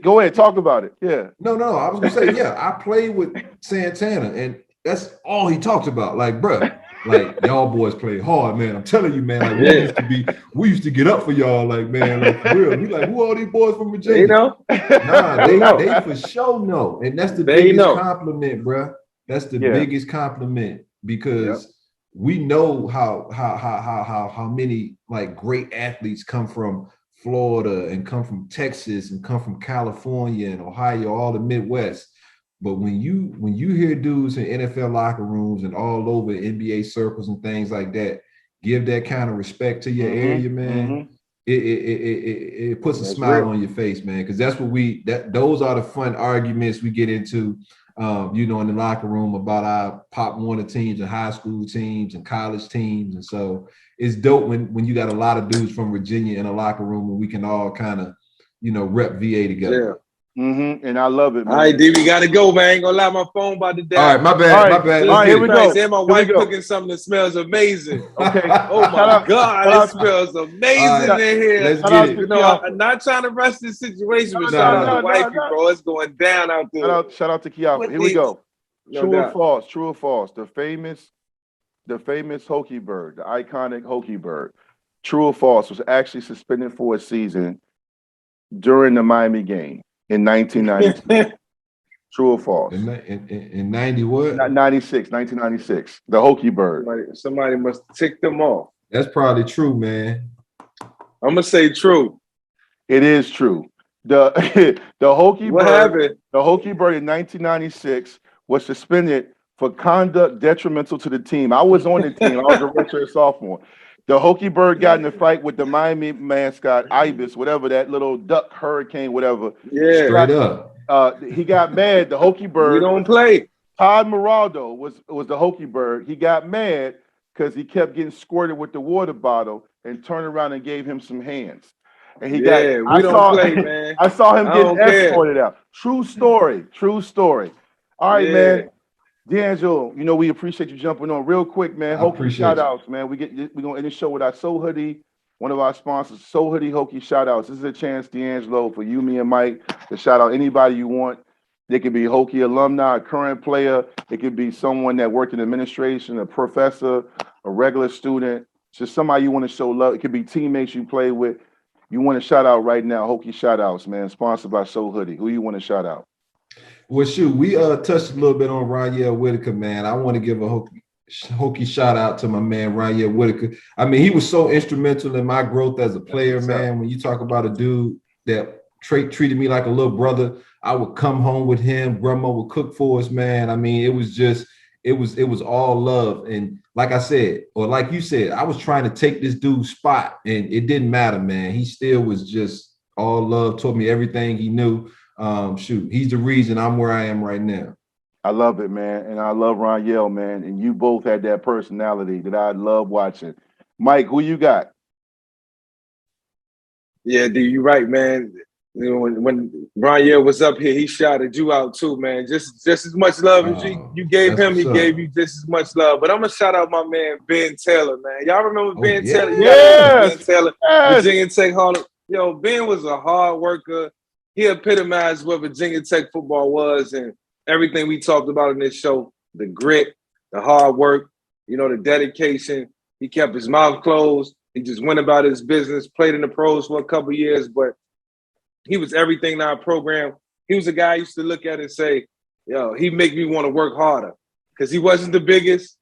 go ahead, talk about it. Yeah. No. I was gonna say, I played with Santana, and that's all he talks about. Like, bro, like y'all boys play hard, man. I'm telling you, man. Like we used to get up for y'all, like, man, like for real. We like, who are these boys from Virginia? They know. Nah, they for sure know, and that's the biggest compliment, bro. That's the biggest compliment because we know how many like great athletes come from Florida and come from Texas and come from California and Ohio, all the Midwest. But when you hear dudes in NFL locker rooms and all over NBA circles and things like that, give that kind of respect to your area, man, it puts a smile on your face, man. Because that's what those are the fun arguments we get into, you know, in the locker room about our Pop Warner teams and high school teams and college teams. And so it's dope when you got a lot of dudes from Virginia in a locker room and we can all kind of, you know, rep VA together. Yeah. And I love it, man. All right, D, we gotta go, man. Ain't gonna lie, my phone about to die. All right, my bad. All right, here we go. And my wife cooking something that smells amazing. Okay. Oh my God, it smells amazing in here. Let's get it. You know, I'm not trying to rush this situation, but shout out to wifey, bro. It's going down out there. Shout out to Keion. Here we go. True or false? True or false? The famous Hokie bird, the iconic Hokie bird. True or false? Was actually suspended for a season during the Miami game in 1992. True or false? In 90 what? 1996. The Hokie bird. Somebody must have ticked them off. That's probably true, man. I'm gonna say true. It is true. The Hokie What bird. happened? The Hokie bird in 1996 was suspended for conduct detrimental to the team. I was on the team. I was a redshirt sophomore. The Hokie bird got in a fight with the Miami mascot Ibis, whatever that little duck hurricane, whatever. Yeah, straight up. He got mad. The Hokie bird. We don't play. Todd Moraldo was the Hokie bird. He got mad because he kept getting squirted with the water bottle and turned around and gave him some hands. And he got. We don't play, man. I saw him getting escorted out. True story. True story. All right, man. D'Angelo, you know, we appreciate you jumping on real quick, man. Hokie shout outs, man. We're gonna end the show with our Soul Hoodie, one of our sponsors, Soul Hoodie Hokie shout outs. This is a chance, D'Angelo, for you, me, and Mike to shout out anybody you want. They could be Hokie alumni, a current player. It could be someone that worked in administration, a professor, a regular student, just somebody you want to show love. It could be teammates you play with. You want to shout out right now, Hokie shout outs, man. Sponsored by Soul Hoodie. Who you want to shout out? Well, shoot, we touched a little bit on Ryan Whitaker, man. I want to give a Hokie shout out to my man Ryan Whitaker. I mean, he was so instrumental in my growth as a player, man. When you talk about a dude that treated me like a little brother, I would come home with him. Grandma would cook for us, man. I mean, it was all love. And like I said, or like you said, I was trying to take this dude's spot, and it didn't matter, man. He still was just all love. Taught me everything he knew. Shoot, he's the reason I'm where I am right now. I love it, man. And I love Ron, man. And you both had that personality that I love watching. Mike, who you got? Yeah, D, you're right, man. You know, when Ron was up here, he shouted you out too, man. Just as much love as you gave him, he gave you just as much love. But I'm gonna shout out my man Ben Taylor, man. Y'all remember Ben Taylor? Yes. Ben Taylor, Virginia Tech Hall. Yo, Ben was a hard worker. He epitomized what Virginia Tech football was, and everything we talked about in this show, the grit, the hard work, you know, the dedication. He kept his mouth closed. He just went about his business, played in the pros for a couple of years, but he was everything in our program. He was a guy I used to look at and say, yo, he make me want to work harder, because he wasn't the biggest,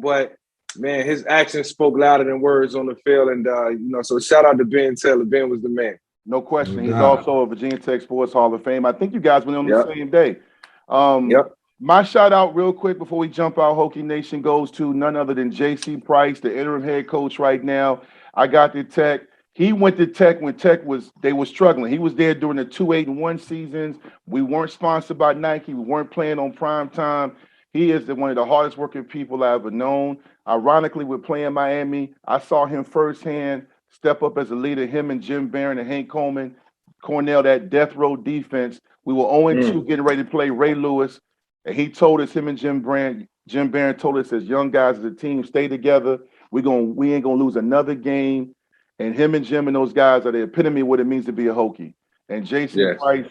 but, man, his actions spoke louder than words on the field. And, you know, so shout out to Ben Taylor. Ben was the man. No question. He's also a Virginia Tech Sports Hall of Fame. I think you guys went on the same day. My shout out real quick before we jump out, Hokie Nation, goes to none other than J.C. Price, the interim head coach right now. I got the Tech. He went to Tech when they were struggling. He was there during the 2-8-1 seasons. We weren't sponsored by Nike. We weren't playing on prime time. He is one of the hardest working people I ever known. Ironically, we're playing Miami. I saw him firsthand step up as a leader, him and Jim Barron and Hank Coleman, Cornell, that death row defense. We were 0-2 getting ready to play Ray Lewis, and he told us, him and Jim Barron told us as young guys as a team, stay together. We ain't gonna lose another game. And him and Jim and those guys are the epitome of what it means to be a Hokie. And J.C. Price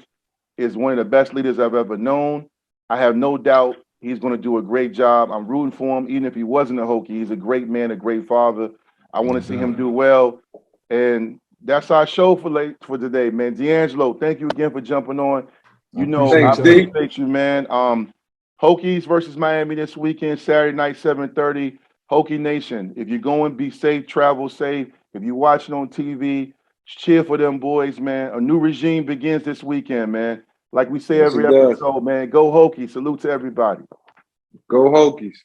is one of the best leaders I've ever known. I have no doubt he's going to do a great job. I'm rooting for him, even if he wasn't a Hokie. He's a great man, a great father. I want to see him do well. And that's our show for today, man. D'Angelo, thank you again for jumping on. You know, I appreciate you, man. Hokies versus Miami this weekend, Saturday night, 7:30. Hokie Nation, if you're going, be safe, travel safe. If you're watching on TV, cheer for them boys, man. A new regime begins this weekend, man. Like we say every episode, man. Go Hokies. Salute to everybody. Go Hokies.